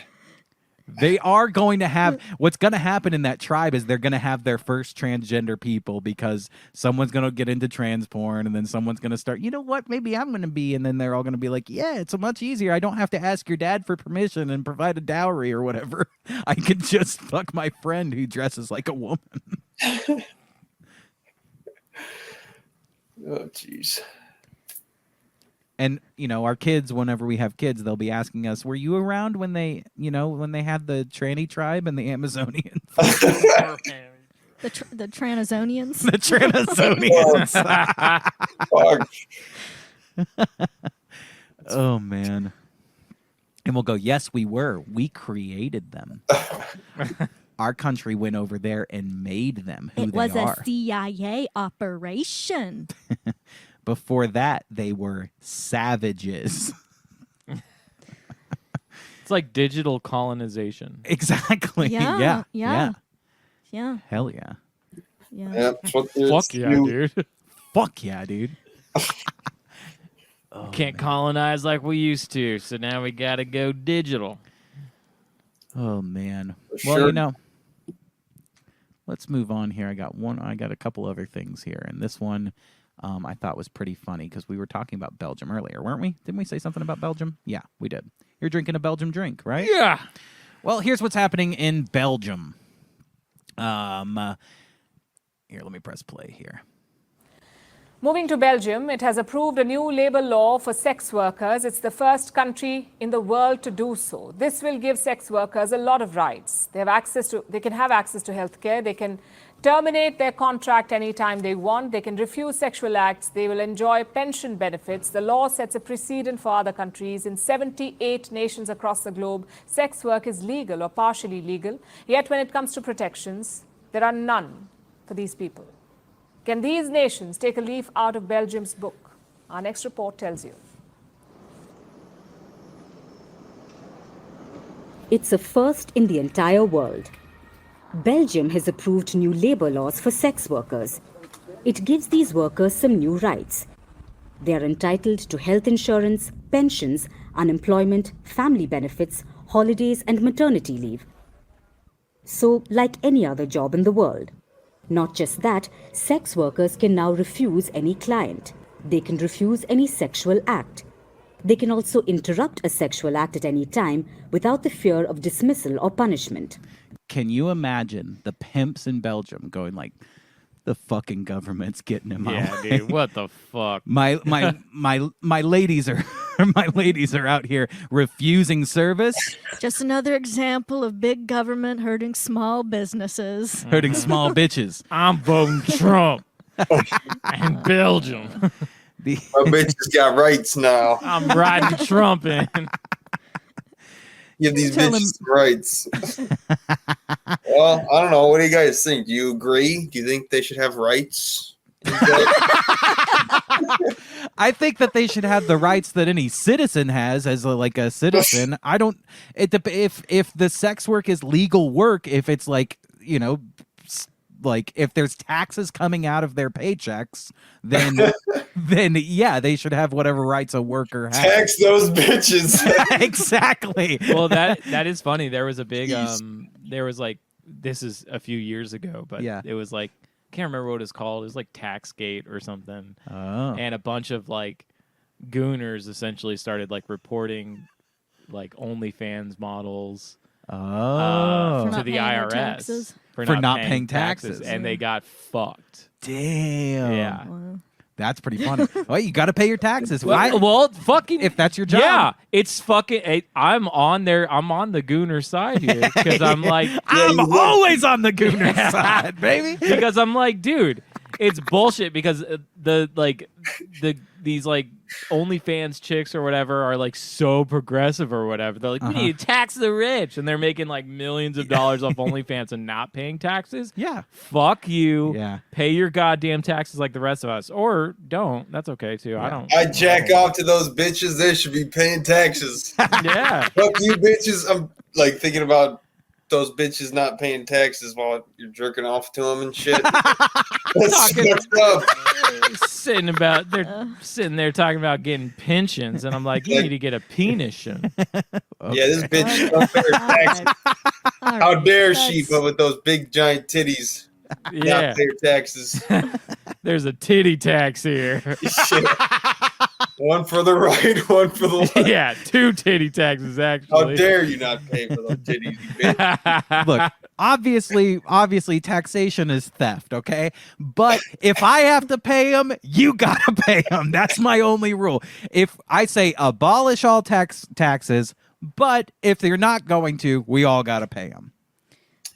They are going to have what's going to happen in that tribe is they're going to have their first transgender people because someone's going to get into trans porn and then someone's going to start, you know what, maybe I'm going to be. And then they're all going to be like, yeah, it's much easier. I don't have to ask your dad for permission and provide a dowry or whatever. I can just fuck my friend who dresses like a woman. Oh, jeez. And, you know, our kids, whenever we have kids, they'll be asking us, were you around when they, you know, when they had the tranny tribe and the Amazonians? The Tranazonians. The Tranazonians. Oh, man. And we'll go, yes, we were. We created them. Our country went over there and made them who It they was are. a CIA operation. Before that, they were savages. It's like digital colonization. Exactly. Yeah, Yeah. Yeah. Hell yeah. Yeah. Yeah, that's what there's Fuck yeah, new- dude. Fuck yeah, dude. Can't colonize like we used to, so now we gotta go digital. Oh, man. For Well, sure. you know, let's move on here. I got a couple other things here. And this one I thought was pretty funny because we were talking about Belgium earlier, weren't we? Didn't we say something about Belgium? Yeah, we did. You're drinking a Belgium drink, right? Yeah. Well, here's what's happening in Belgium. Here, let me press play here. Moving to Belgium, it has approved a new labor law for sex workers. It's the first country in the world to do so. This will give sex workers a lot of rights. They can have access to healthcare. They can terminate their contract anytime they want. They can refuse sexual acts. They will enjoy pension benefits. The law sets a precedent for other countries. In 78 nations across the globe, sex work is legal or partially legal. Yet when it comes to protections, there are none for these people. Can these nations take a leaf out of Belgium's book? Our next report tells you. It's a first in the entire world. Belgium has approved new labor laws for sex workers. It gives these workers some new rights. They are entitled to health insurance, pensions, unemployment, family benefits, holidays, and maternity leave. So, like any other job in the world. Not just that, sex workers can now refuse any client. They can refuse any sexual act. They can also interrupt a sexual act at any time without the fear of dismissal or punishment. Can you imagine the pimps in Belgium going like, the fucking government's getting him out? Yeah, dude. What the fuck? My ladies are my ladies are out here refusing service, Just another example of big government hurting small businesses. hurting small bitches. I'm voting Trump. And Belgium. My bitches got rights now. I'm riding Trump in. Give these Tell bitches rights. Well, I don't know. What do you guys think? Do you agree? Do you think they should have rights? I think that they should have the rights that any citizen has as a citizen. I don't. If the sex work is legal work, if it's like, you know, like if there's taxes coming out of their paychecks, then yeah, they should have whatever rights a worker has. Tax those bitches. Exactly. Well, that is funny. There was a big there was like, this is a few years ago, but Yeah. it was like, can't remember what it's called. It was like Taxgate or something. Oh. And a bunch of like gooners essentially started like reporting like OnlyFans models Oh. For to not the paying their IRS taxes? For not paying taxes. and they got fucked. Damn. Yeah. Wow. That's pretty funny. Well, you got to pay your taxes. Well, fucking if that's your job. Yeah, it's fucking. I'm on there. I'm on the gooner side here because I'm like, I'm always on the gooner side, baby. because I'm like, dude, it's bullshit. Because these like OnlyFans chicks or whatever are like so progressive or whatever. They're like, we need to tax the rich, and they're making like millions of dollars off OnlyFans and not paying taxes. Yeah. Fuck you. Yeah. Pay your goddamn taxes like the rest of us, or don't. That's okay too. I don't. I jack off to those bitches. They should be paying taxes. Yeah. Fuck you, bitches. I'm like thinking about those bitches not paying taxes while you're jerking off to them and shit. That's fucked up. They're sitting there talking about getting pensions, and I'm like, you need to get a penis-tion. Yeah, this bitch don't pay her taxes. How dare she, but with those big giant titties, not pay her taxes. There's a titty tax here. Shit. One for the right, one for the left. Yeah, 2 titty taxes, actually. How dare you not pay for those titties, you bitch. Look, obviously taxation is theft, okay? But if I have to pay them, you gotta pay them. That's my only rule. If I say abolish all taxes, but if they're not going to, we all gotta pay them.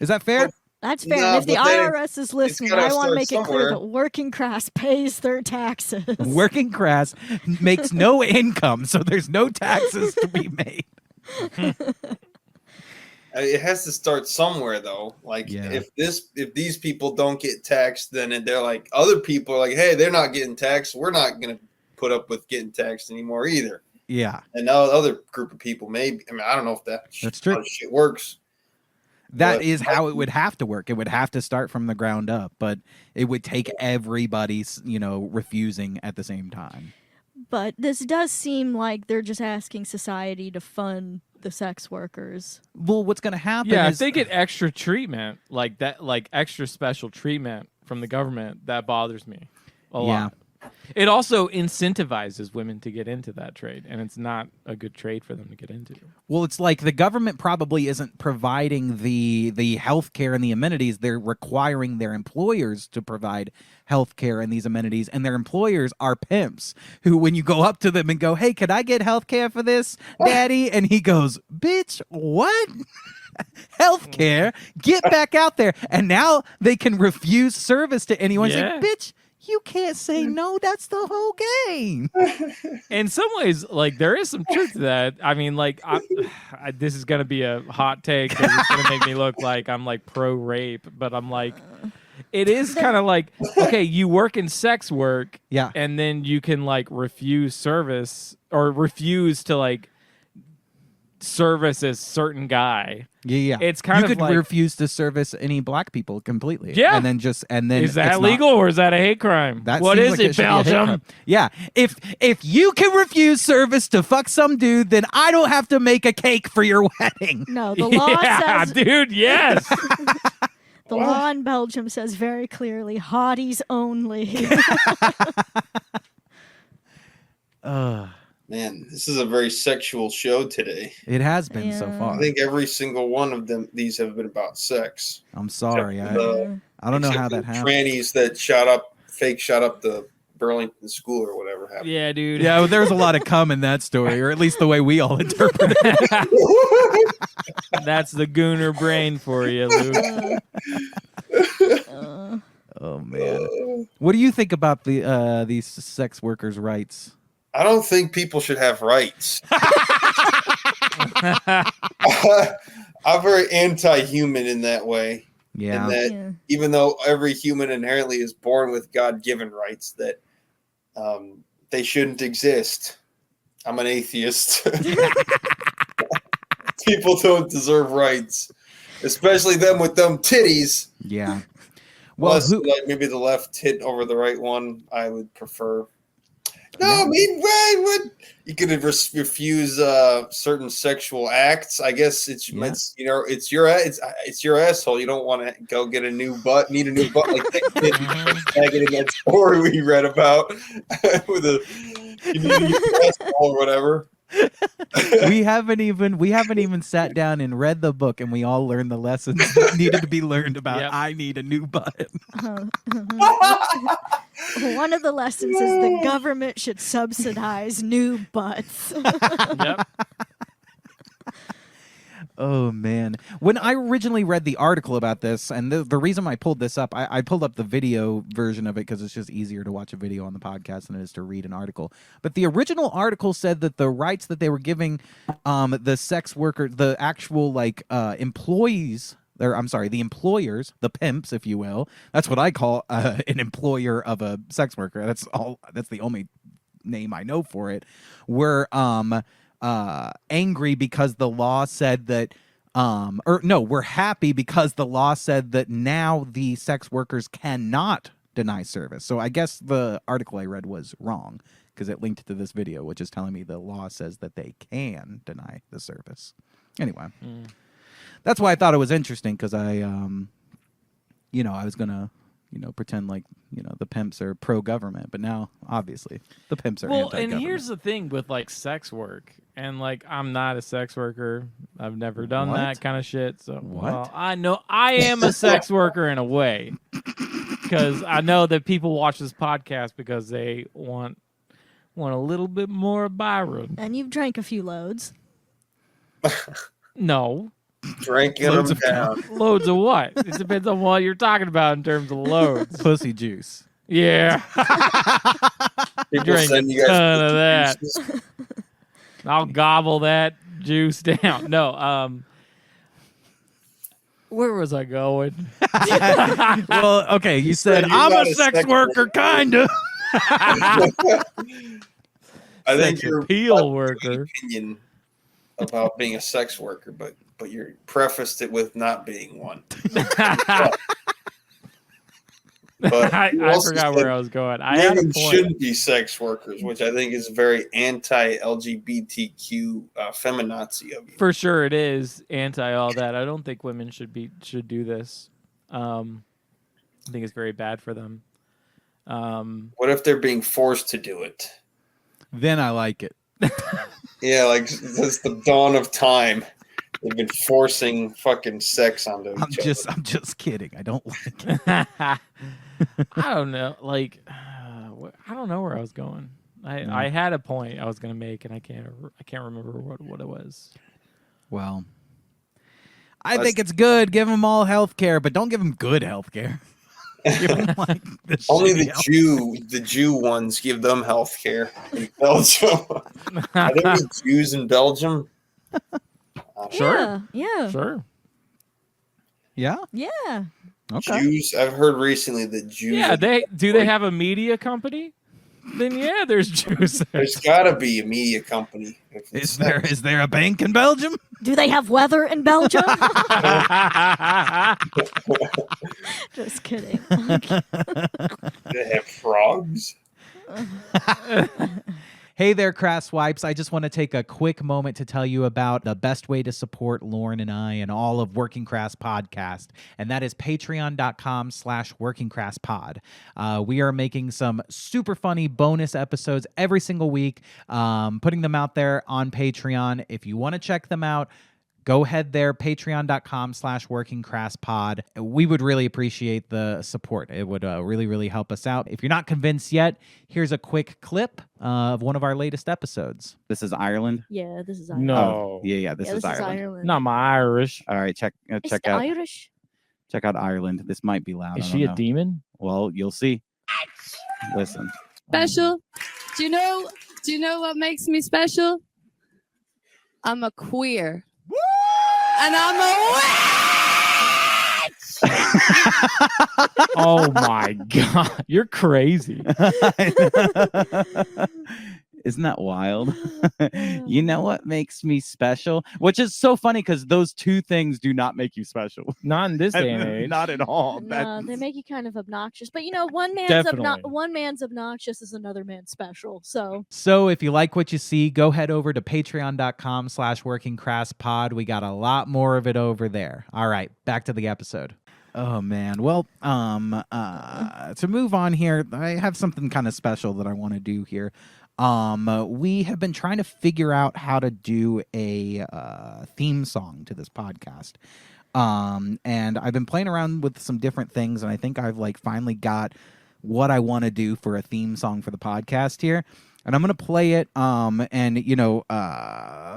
Is that fair? That's fair. And if the IRS is listening, I want to make it clear that Working Crass pays their taxes. Working Crass makes no income, so there's no taxes to be made. It has to start somewhere, though. Like, if these people don't get taxed, then they're like, other people are like, hey, they're not getting taxed. We're not going to put up with getting taxed anymore either. Yeah. And now other group of people, maybe. I mean, I don't know if that's true. How shit works. That is how it would have to work. It would have to start from the ground up, but it would take everybody's, refusing at the same time. But this does seem like they're just asking society to fund the sex workers. Well, what's going to happen is... if they get extra treatment, like that, like extra special treatment from the government, that bothers me a lot. It also incentivizes women to get into that trade, and it's not a good trade for them to get into. Well, it's like the government probably isn't providing the health care and the amenities. They're requiring their employers to provide health care and these amenities, and their employers are pimps who, when you go up to them and go, hey, could I get health care for this, daddy? And he goes, bitch, what? Health care? Get back out there. And now they can refuse service to anyone. It's like, bitch, you can't say no. That's the whole game. In some ways, like, there is some truth to that. I mean, like, this is going to be a hot take because it's going to make me look like I'm, like, pro-rape. But I'm like, it is kind of like, okay, you work in sex work. Yeah. And then you can, like, refuse service or refuse to, like, service a certain guy. Yeah. It's kind of you could like, refuse to service any black people completely. Yeah. And then is that legal or is that a hate crime? What is it, Belgium? Yeah. If you can refuse service to fuck some dude, then I don't have to make a cake for your wedding. No, the law says, dude, yes. The law in Belgium says very clearly, hotties only. Man, this is a very sexual show today. It has been so far. I think every single one of these have been about sex. I'm sorry. I don't know how that happened. Trannies that fake shot up the Burlington school or whatever happened. Yeah, dude. Yeah, well, there was a lot of cum in that story, or at least the way we all interpret it. That's the gooner brain for you, Luke. Oh, man. What do you think about these sex workers' rights? I don't think people should have rights. I'm very anti-human in that way. Yeah. In that even though every human inherently is born with God-given rights, that they shouldn't exist. I'm an atheist. People don't deserve rights, especially them with them titties. Yeah. Well, like maybe the left tit over the right one, I would prefer. No, I mean, what? You could refuse certain sexual acts. I guess it's your asshole. You don't want to go get a new butt, need a new butt like that kid in that story we read about with you need a new asshole or whatever. we haven't even sat down and read the book, and we all learned the lessons that needed to be learned about. Yep. I need a new butt. One of the lessons is the government should subsidize new butts. Yep. Oh, man. When I originally read the article about this, and the reason I pulled this up, I pulled up the video version of it because it's just easier to watch a video on the podcast than it is to read an article. But the original article said that the rights that they were giving the sex workers, the actual employees, the employers, the pimps, if you will. That's what I call an employer of a sex worker. That's the only name I know for it. Were angry because the law said that Or no, we're happy because the law said that now the sex workers cannot deny service. So I guess the article I read was wrong because it linked to this video, which is telling me the law says that they can deny the service. Anyway, that's why I thought it was interesting because I was going to, pretend like, the pimps are pro-government, but now obviously the pimps are anti-government. And here's the thing with like sex work, and like I'm not a sex worker. I've never done that kind of shit. So well, I know I am a sex worker in a way because I know that people watch this podcast because they want a little bit more Byron. And you've drank a few loads. No. Drinking them down. Loads of what? It depends on what you're talking about in terms of loads. Pussy juice. Yeah. Drink a ton of that. I'll gobble that juice down. No, where was I going? Well, okay, you said I'm a sex worker, kind of. I think you're appeal worker. Opinion about being a sex worker, but you prefaced it with not being one. But I forgot where I was going. I had a women point. shouldn't be sex workers, which I think is very anti-LGBTQ feminazi of you. For sure, it is anti all that. I don't think women should do this. I think it's very bad for them. What if they're being forced to do it? Then I like it. Yeah, like since the dawn of time, they've been forcing fucking sex onto each other. I'm just kidding. I don't like it. I don't know. Like, I don't know where I was going. I had a point I was going to make, and I can't remember what it was. Well, I think it's good. Give them all health care, but don't give them good health care. Like only the Jew ones give them health care in Belgium. Are there any Jews in Belgium? Sure. Yeah. Sure. Yeah. Yeah. Okay. Jews. I've heard recently that Jews. Yeah. They have a media company? Then yeah, there's Jews. There's got to be a media company. Is there a bank in Belgium? Do they have weather in Belgium? Just kidding. Do they have frogs? Hey there, Crass Wipes. I just want to take a quick moment to tell you about the best way to support Lauren and I and all of Working Crass Podcast, and that is patreon.com/workingcrasspod. We are making some super funny bonus episodes every single week, putting them out there on Patreon. If you want to check them out, go ahead there, patreon.com/workingcrasspod. We would really appreciate the support. It would really, really help us out. If you're not convinced yet, here's a quick clip of one of our latest episodes. This is Ireland? Yeah, this is Ireland. No. This is Ireland. Not my Irish. All right, check out Irish. Check out Ireland. This might be loud. Is she a demon? Well, you'll see. Listen. Special. Do you know what makes me special? I'm a queer. And I'm a witch! Oh my God. You're crazy. Isn't that wild? You know what makes me special? Which is so funny because those two things do not make you special. Not in this day and age. Not at all. No, they make you kind of obnoxious. But one man's obnoxious is another man's special. So if you like what you see, go head over to patreon.com/workingcrasspod. We got a lot more of it over there. All right, back to the episode. Oh man. Well, to move on here, I have something kind of special that I want to do here. We have been trying to figure out how to do a theme song to this podcast. And I've been playing around with some different things, and I think I've finally got what I want to do for a theme song for the podcast here. And I'm going to play it. And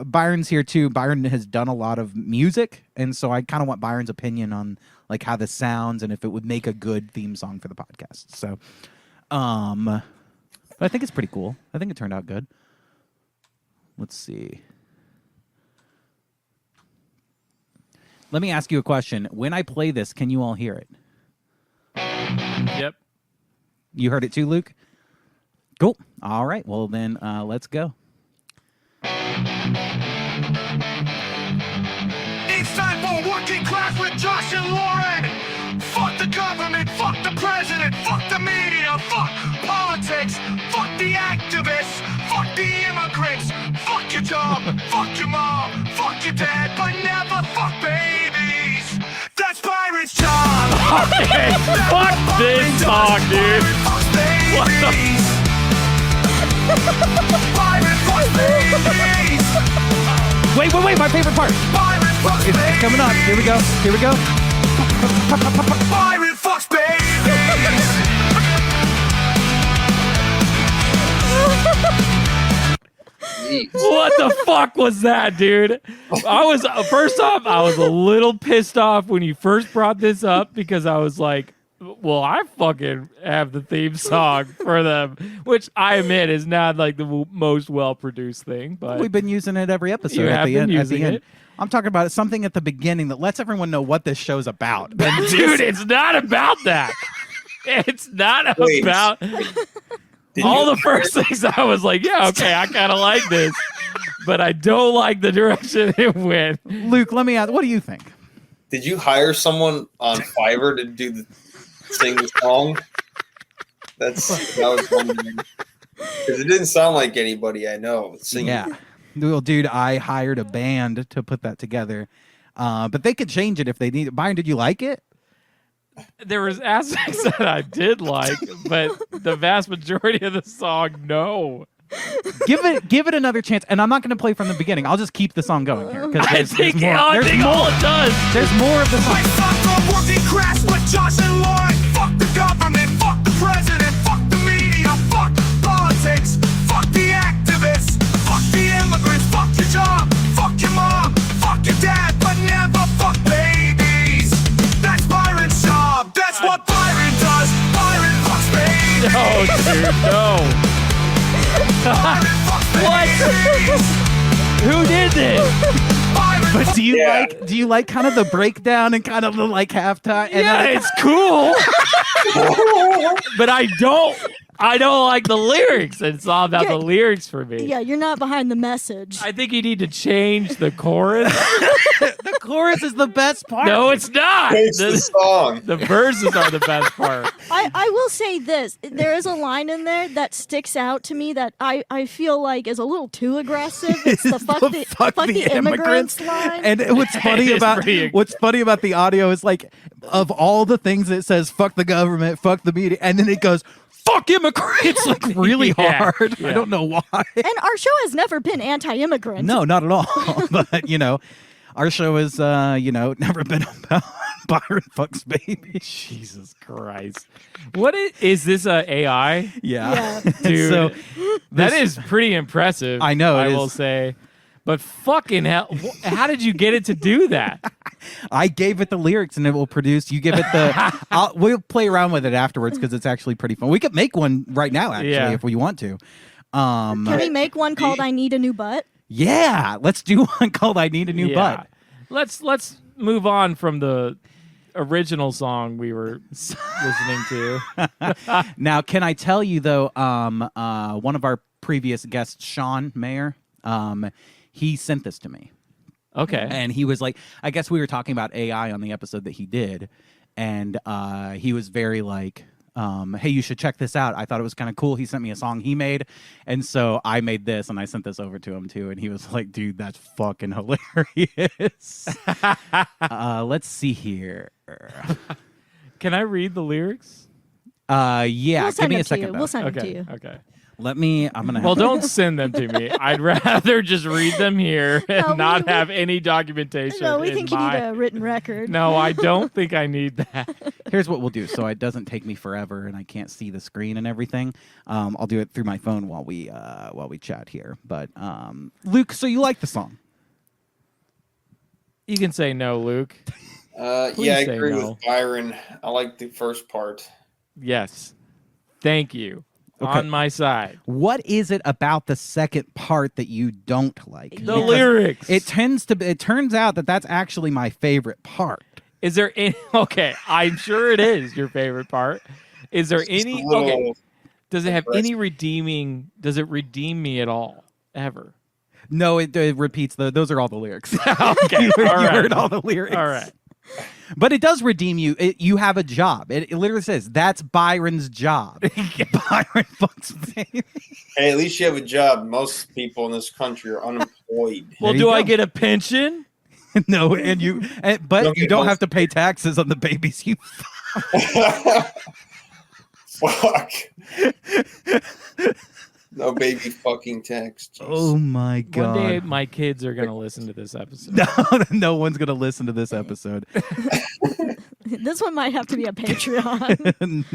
Byron's here too. Byron has done a lot of music, and so I kind of want Byron's opinion on how this sounds and if it would make a good theme song for the podcast. So, but I think it's pretty cool. I think it turned out good. Let's see. Let me ask you a question. When I play this, can you all hear it? Yep. You heard it too, Luke? Cool. All right. Well, then let's go. It's time media, fuck politics, fuck the activists, fuck the immigrants, fuck your job, fuck your mom, fuck your dad, but never fuck babies. That's Byron's job. Okay, fuck this song, dude. What the? Byron fucks babies. Wait, my favorite part. Byron fucks babies. It's coming up. Here we go. Byron fucks babies. What the fuck was that, dude? First off, I was a little pissed off when you first brought this up because I was like, well, I fucking have the theme song for them, which I admit is not like the most well-produced thing, but We've been using it every episode. You at have the been end. using it. I'm talking about it, something at the beginning that lets everyone know what this show's about. And dude, it's not about that. It's not about all the first things. I was like, yeah, okay, I kind of like this, but I don't like the direction it went. Luke, let me ask, what do you think? Did you hire someone on Fiverr to sing the song? That was wondering. Because it didn't sound like anybody I know singing. Yeah. Well, dude, I hired a band to put that together, but they could change it if they need it. Byron, did you like it? There was aspects that I did like, but the vast majority of the song, no. Give it another chance, and I'm not going to play from the beginning. I'll just keep the song going here because I think all it does. There's more of the song. I fuck the working class with Josh and Lauren. Fuck the government. Fuck the president. Fuck the media. Fuck politics. Fuck the activists. Fuck the immigrants. Fuck your job. Fuck your mom. Fuck your dad. But never fuck babies. That's Byron's job. That's what Byron does. Byron fucks babies. No, dude, no. What? Who did this? But do you like kind of the breakdown and kind of the like halftime? And Yeah, it's cool. But I don't like the lyrics. It's all about the lyrics for me. Yeah, you're not behind the message. I think you need to change the chorus. The chorus is the best part. No, it's not. It's the song. The verses are the best part. I will say this. There is a line in there that sticks out to me that I feel like is a little too aggressive. It's the fuck the immigrants line. And what's funny about the audio is like, of all the things it says, fuck the government, fuck the media, and then it goes, fuck immigrants, like really hard. I don't know why. And our show has never been anti-immigrant. No, not at all. But, our show is, never been about Byron fucks baby. Jesus Christ. What is this AI? Yeah. Dude, So, that is pretty impressive. I know, I it will is. say. But fucking hell, how did you get it to do that? I gave it the lyrics and it will produce. You give it the. We'll play around with it afterwards because it's actually pretty fun. We could make one right now, actually, if we want to. Can we make one called "I Need a New Butt"? Yeah, let's do one called "I Need a New Butt." Let's move on from the original song we were listening to. Now, can I tell you though? One of our previous guests, Sean Mayer, he sent this to me. Okay. And he was like, I guess we were talking about AI on the episode that he did. And he was very like, hey, you should check this out. I thought it was kind of cool. He sent me a song he made. And so I made this and I sent this over to him too. And he was like, dude, that's fucking hilarious. Let's see here. Can I read the lyrics? Yeah. We'll Give me a send them to second. you. though. We'll send them to Okay. you. Okay. I'm going to Well, don't send them to me. I'd rather just read them here and No, not have any documentation. No, we in think you need a written record. No, I don't think I need that. Here's what we'll do, so it doesn't take me forever, and I can't see the screen and everything. I'll do it through my phone while we chat here. But Luke, so you like the song? You can say no, Luke. Yeah, I say agree no. with Byron. I like the first part. Yes. Thank you. Okay. On my side. What is it about the second part that you don't like? The lyrics. It turns out that that's actually my favorite part. Is there any? Okay, I'm sure it is your favorite part. Is there any? Okay. Does it have any redeeming? Does it redeem me at all? Ever? No, it repeats those are all the lyrics. Okay, you all right. heard all the lyrics. All right. But it does redeem you. You have a job. It literally says that's Byron's job. Byron fucks baby. Hey, at least you have a job. Most people in this country are unemployed. Well, do I get a pension? No, and but you don't have to pay taxes on the babies you. Fuck. No baby fucking tax. Jeez. Oh my god! One day my kids are gonna listen to this episode. No one's gonna listen to this episode. This one might have to be a Patreon.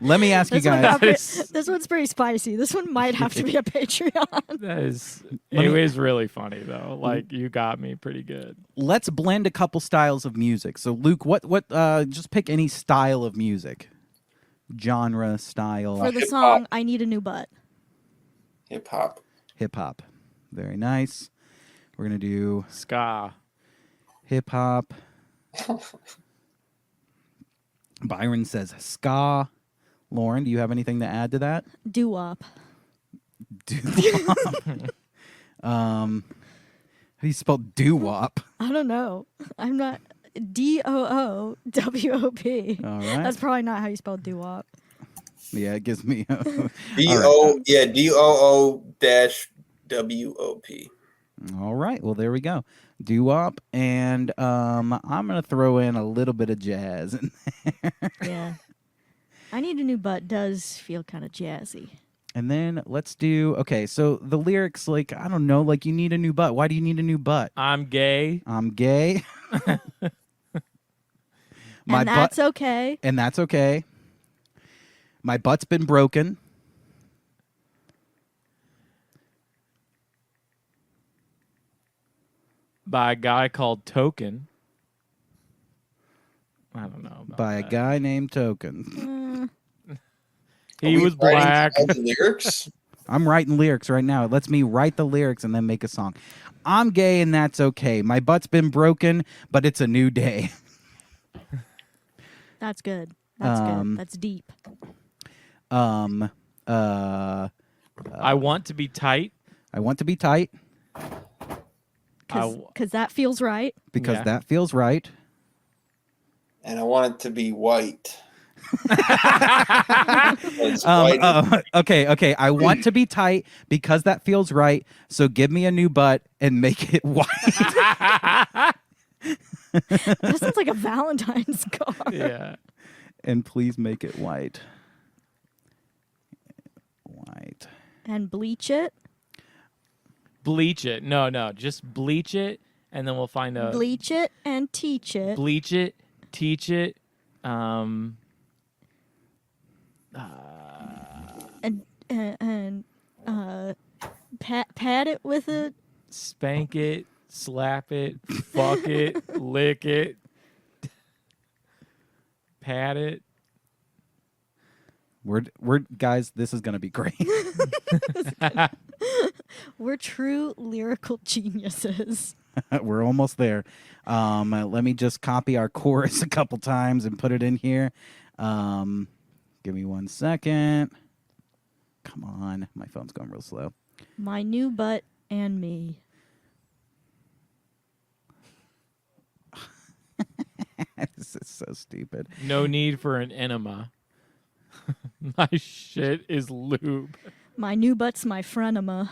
Let me ask you guys. This one's pretty spicy. This one might have to be a Patreon. That is, it was really funny though. Like you got me pretty good. Let's blend a couple styles of music. So Luke, what just pick any style of music. Genre, style. For the song, I Need a New Butt. Hip hop. Hip hop. Very nice. We're going to do ska. Hip hop. Byron says ska. Lauren, do you have anything to add to that? Doo-wop. Doo-wop. How do you spell doo-wop? I don't know. I'm not... D-O-O-W-O-P. All right. That's probably not how you spell doo-wop. Yeah, it gives me... D-O-W-O-P. All right. Well, there we go. Doo-wop. And I'm going to throw in a little bit of jazz in there. Yeah. I Need a New Butt does feel kind of jazzy. And then let's do... Okay, so the lyrics, like, I don't know, like, you need a new butt. Why do you need a new butt? I'm gay. I'm gay. And that's okay. And that's okay. My butt's been broken. By a guy called Token. I don't know. By a guy named Token. He was black. All the lyrics? I'm writing lyrics right now. It lets me write the lyrics and then make a song. I'm gay and that's okay. My butt's been broken, but it's a new day. That's good. That's good. That's deep. I want to be tight. I want to be tight. Because that feels right. Because that feels right. And I want it to be white. Okay. I want to be tight because that feels right. So give me a new butt and make it white. That sounds like a Valentine's card. Yeah. And please make it white. White. And bleach it. Bleach it. No, just bleach it, and then we'll find a bleach it and teach it. Bleach it, teach it. And pat it with it. Spank it, slap it, fuck it, lick it, pat it. We're guys, this is gonna be great. We're true lyrical geniuses. We're almost there. Let me just copy our chorus a couple times and put it in here. Give me 1 second. Come on. My phone's going real slow. My new butt and me. This is so stupid. No need for an enema. My shit is lube. My new butt's my frenema.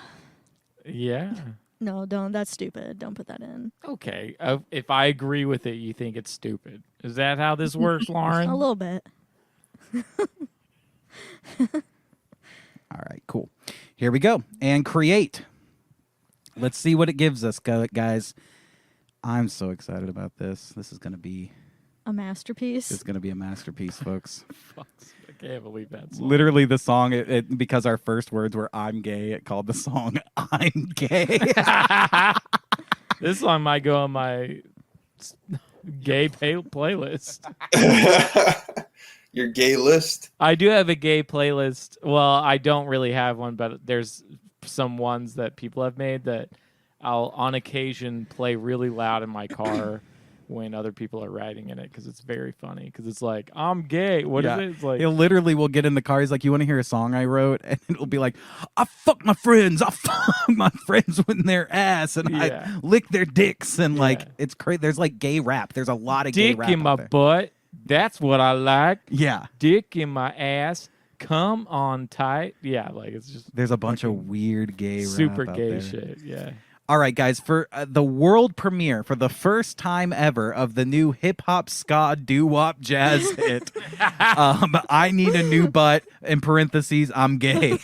Yeah. No, don't. That's stupid. Don't put that in. Okay. If I agree with it, you think it's stupid. Is that how this works, Lauren? A little bit. All right, cool. Here we go. And create. Let's see what it gives us, guys. I'm so excited about this. This is going to be a masterpiece. It's going to be a masterpiece, folks. I can't believe that song. Literally the song, because our first words were I'm gay, it called the song I'm gay. This song might go on my gay playlist. Your gay list? I do have a gay playlist. Well, I don't really have one, but there's some ones that people have made that I'll on occasion play really loud in my car when other people are writing in it because it's very funny because it's like, I'm gay. What is Yeah. it? It's like, He'll literally will get in the car. He's like, you want to hear a song I wrote? And it'll be like, I fuck my friends. I fuck my friends with their ass. And Yeah. I lick their dicks. And like, Yeah. it's crazy. There's like gay rap. There's a lot of gay dick rap in my out there. butt. That's what I like. Yeah. Dick in my ass. Come on tight. Yeah, like it's just There's a bunch of weird gay super rap out gay there. shit. Yeah. All right, guys, for the world premiere for the first time ever of the new hip hop ska doo wop jazz hit, I need a new butt. In parentheses, I'm gay.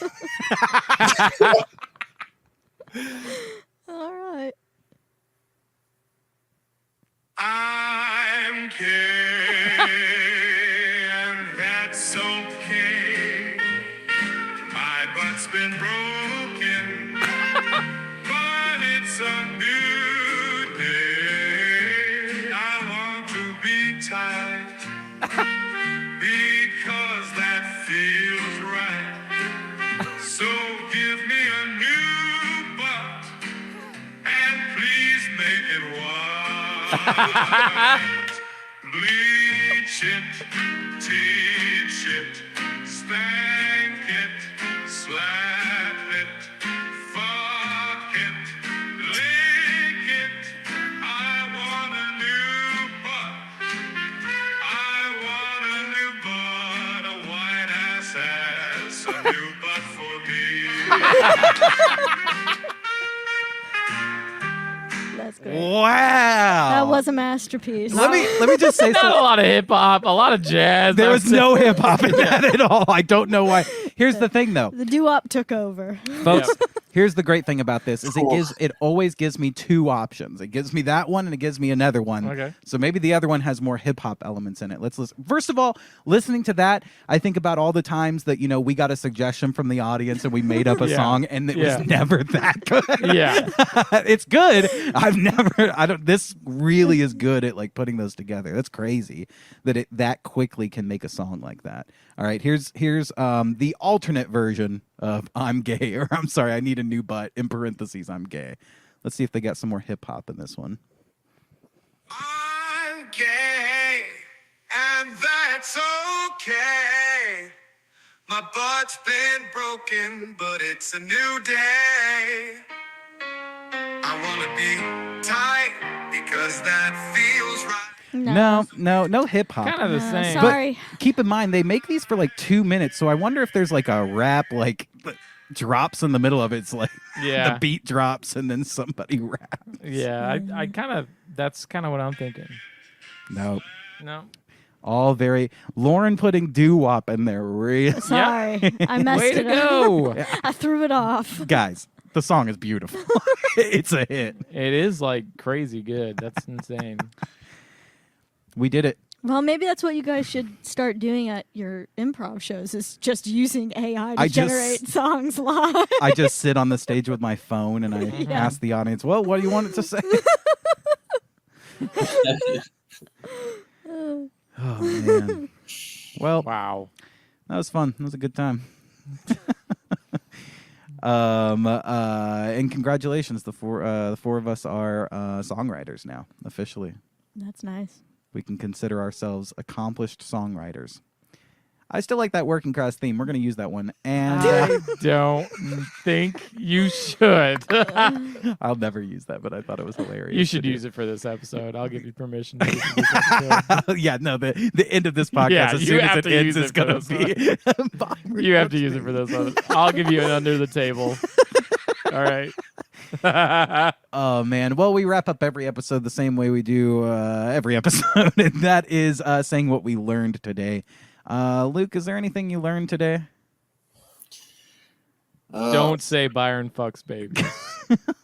All right. I'm gay, and that's okay. My butt's been broken, but it's a new day. I want to be tight because that feels right. So give me a new butt, and please make it white. Bleach it, teach it, spank it, slap it, fuck it, lick it. I want a new butt. I want a new butt, a white ass, a new butt for me. That's great. Wow. That was a masterpiece. Let me just say Not a something. lot of hip hop, a lot of jazz. There was That's no it. hip hop in that at all. I don't know why. Here's the thing, though. The doo-wop took over. Folks, here's the great thing about this is it always gives me two options. It gives me that one and it gives me another one. Okay. So maybe the other one has more hip hop elements in it. Let's listen. First of all, listening to that, I think about all the times that, we got a suggestion from the audience and we made up a Yeah. song and it Yeah. was never that good. Yeah. It's good. This really is good at like putting those together. That's crazy that it that quickly can make a song like that. All right, here's the alternate version of I'm gay, or I'm sorry, I need a new butt, in parentheses, I'm gay. Let's see if they got some more hip hop in this one. I'm gay, and that's okay. My butt's been broken, but it's a new day. I wanna be tight because that feels right. No hip hop. Kind of the same. Sorry. But keep in mind, they make these for like 2 minutes, so I wonder if there's like a rap like drops in the middle of it. It's like Yeah. the beat drops and then somebody raps. Yeah, I kind of, that's kind of what I'm thinking. No. No. All very Lauren putting doo-wop in there. Real Sorry. I messed Way to it go. up. I threw it off. Guys, the song is beautiful. It's a hit. It is like crazy good. That's insane. We did it. Well, maybe that's what you guys should start doing at your improv shows, is just using AI to I just- generate songs live. I just sit on the stage with my phone and I Yeah. ask the audience, well, what do you want it to say? Oh, man. Well, Wow. that was fun. That was a good time. And congratulations, the four of us are songwriters now, officially. That's nice. We can consider ourselves accomplished songwriters. I still like that working Crass theme. We're going to use that one. And I don't think you should. I'll never use that, but I thought it was hilarious. You should use it for this episode. I'll give you permission to use it this episode. Yeah, no, the end of this podcast, Yeah, as you soon have as it to ends, use is it for going to this be... You have to use it for this one. I'll give you an under the table. All right. Oh, man. Well, we wrap up every episode the same way we do every episode, and that is saying what we learned today. Luke, is there anything you learned today? Don't say Byron fucks babies.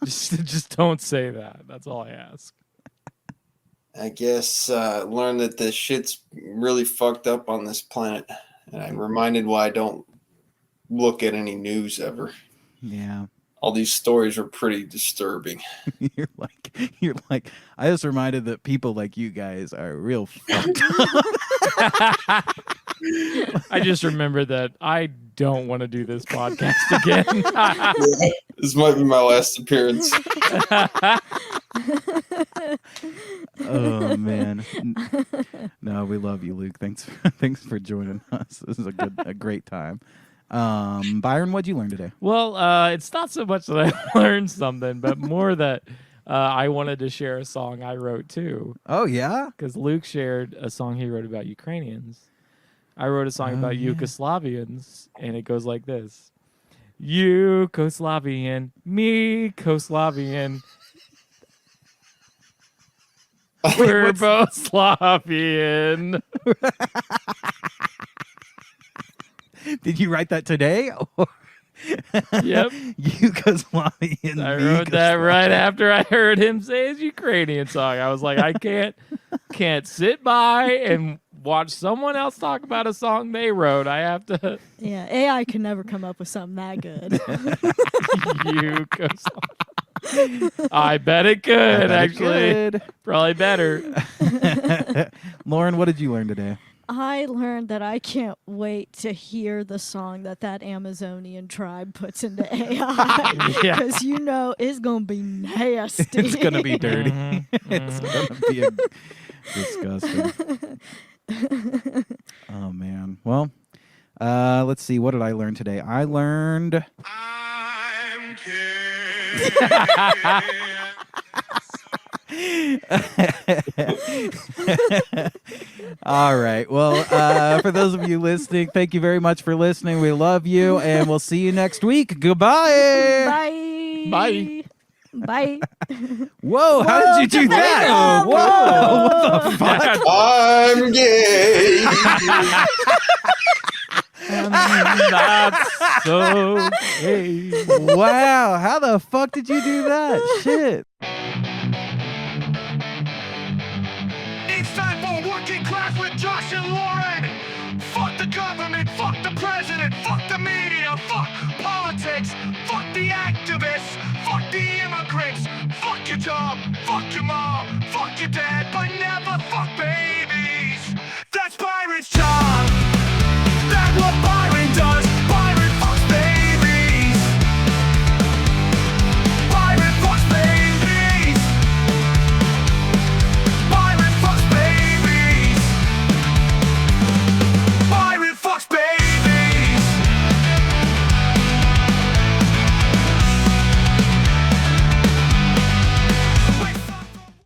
just don't say that. That's all I ask. I guess learned that the shit's really fucked up on this planet. And I'm reminded why I don't look at any news ever. Yeah. All these stories are pretty disturbing. You're like, I was reminded that people like you guys are real fucked up. I just remember that I don't want to do this podcast again. This might be my last appearance. Oh man. No, we love you, Luke. Thanks for joining us. This is a great time. Byron, what'd you learn today? Well, it's not so much that I learned something, but more that I wanted to share a song I wrote too. Oh yeah? Because Luke shared a song he wrote about Ukrainians. I wrote a song about Yugoslavians, and it goes like this. Yugoslavian, me Koslavian. We're both Slavian. Did you write that today? Yep. Yugoslavian. I wrote that right after I heard him say his Ukrainian song. I was like, I can't sit by and watch someone else talk about a song they wrote. I have to. Yeah, AI can never come up with something that good. I bet it could, actually. Probably better. Lauren, what did you learn today? I learned that I can't wait to hear the song that Amazonian tribe puts into AI. Because it's going to be nasty. It's going to be dirty. It's going to be disgusting. Oh, man. Well, let's see. What did I learn today? I learned... I'm All right. Well, for those of you listening, thank you very much for listening. We love you, and we'll see you next week. Goodbye. Bye. Bye. Whoa, how did you do that? Whoa, what the fuck? I'm gay. That's so gay. Wow, how the fuck did you do that? Shit. It's time for Working Class with Josh and Lauren. Fuck the government, fuck the president, fuck the media, fuck politics, fuck the activists, fuck the immigrants, fuck your job, fuck your mom, fuck your dad, but never fuck baby.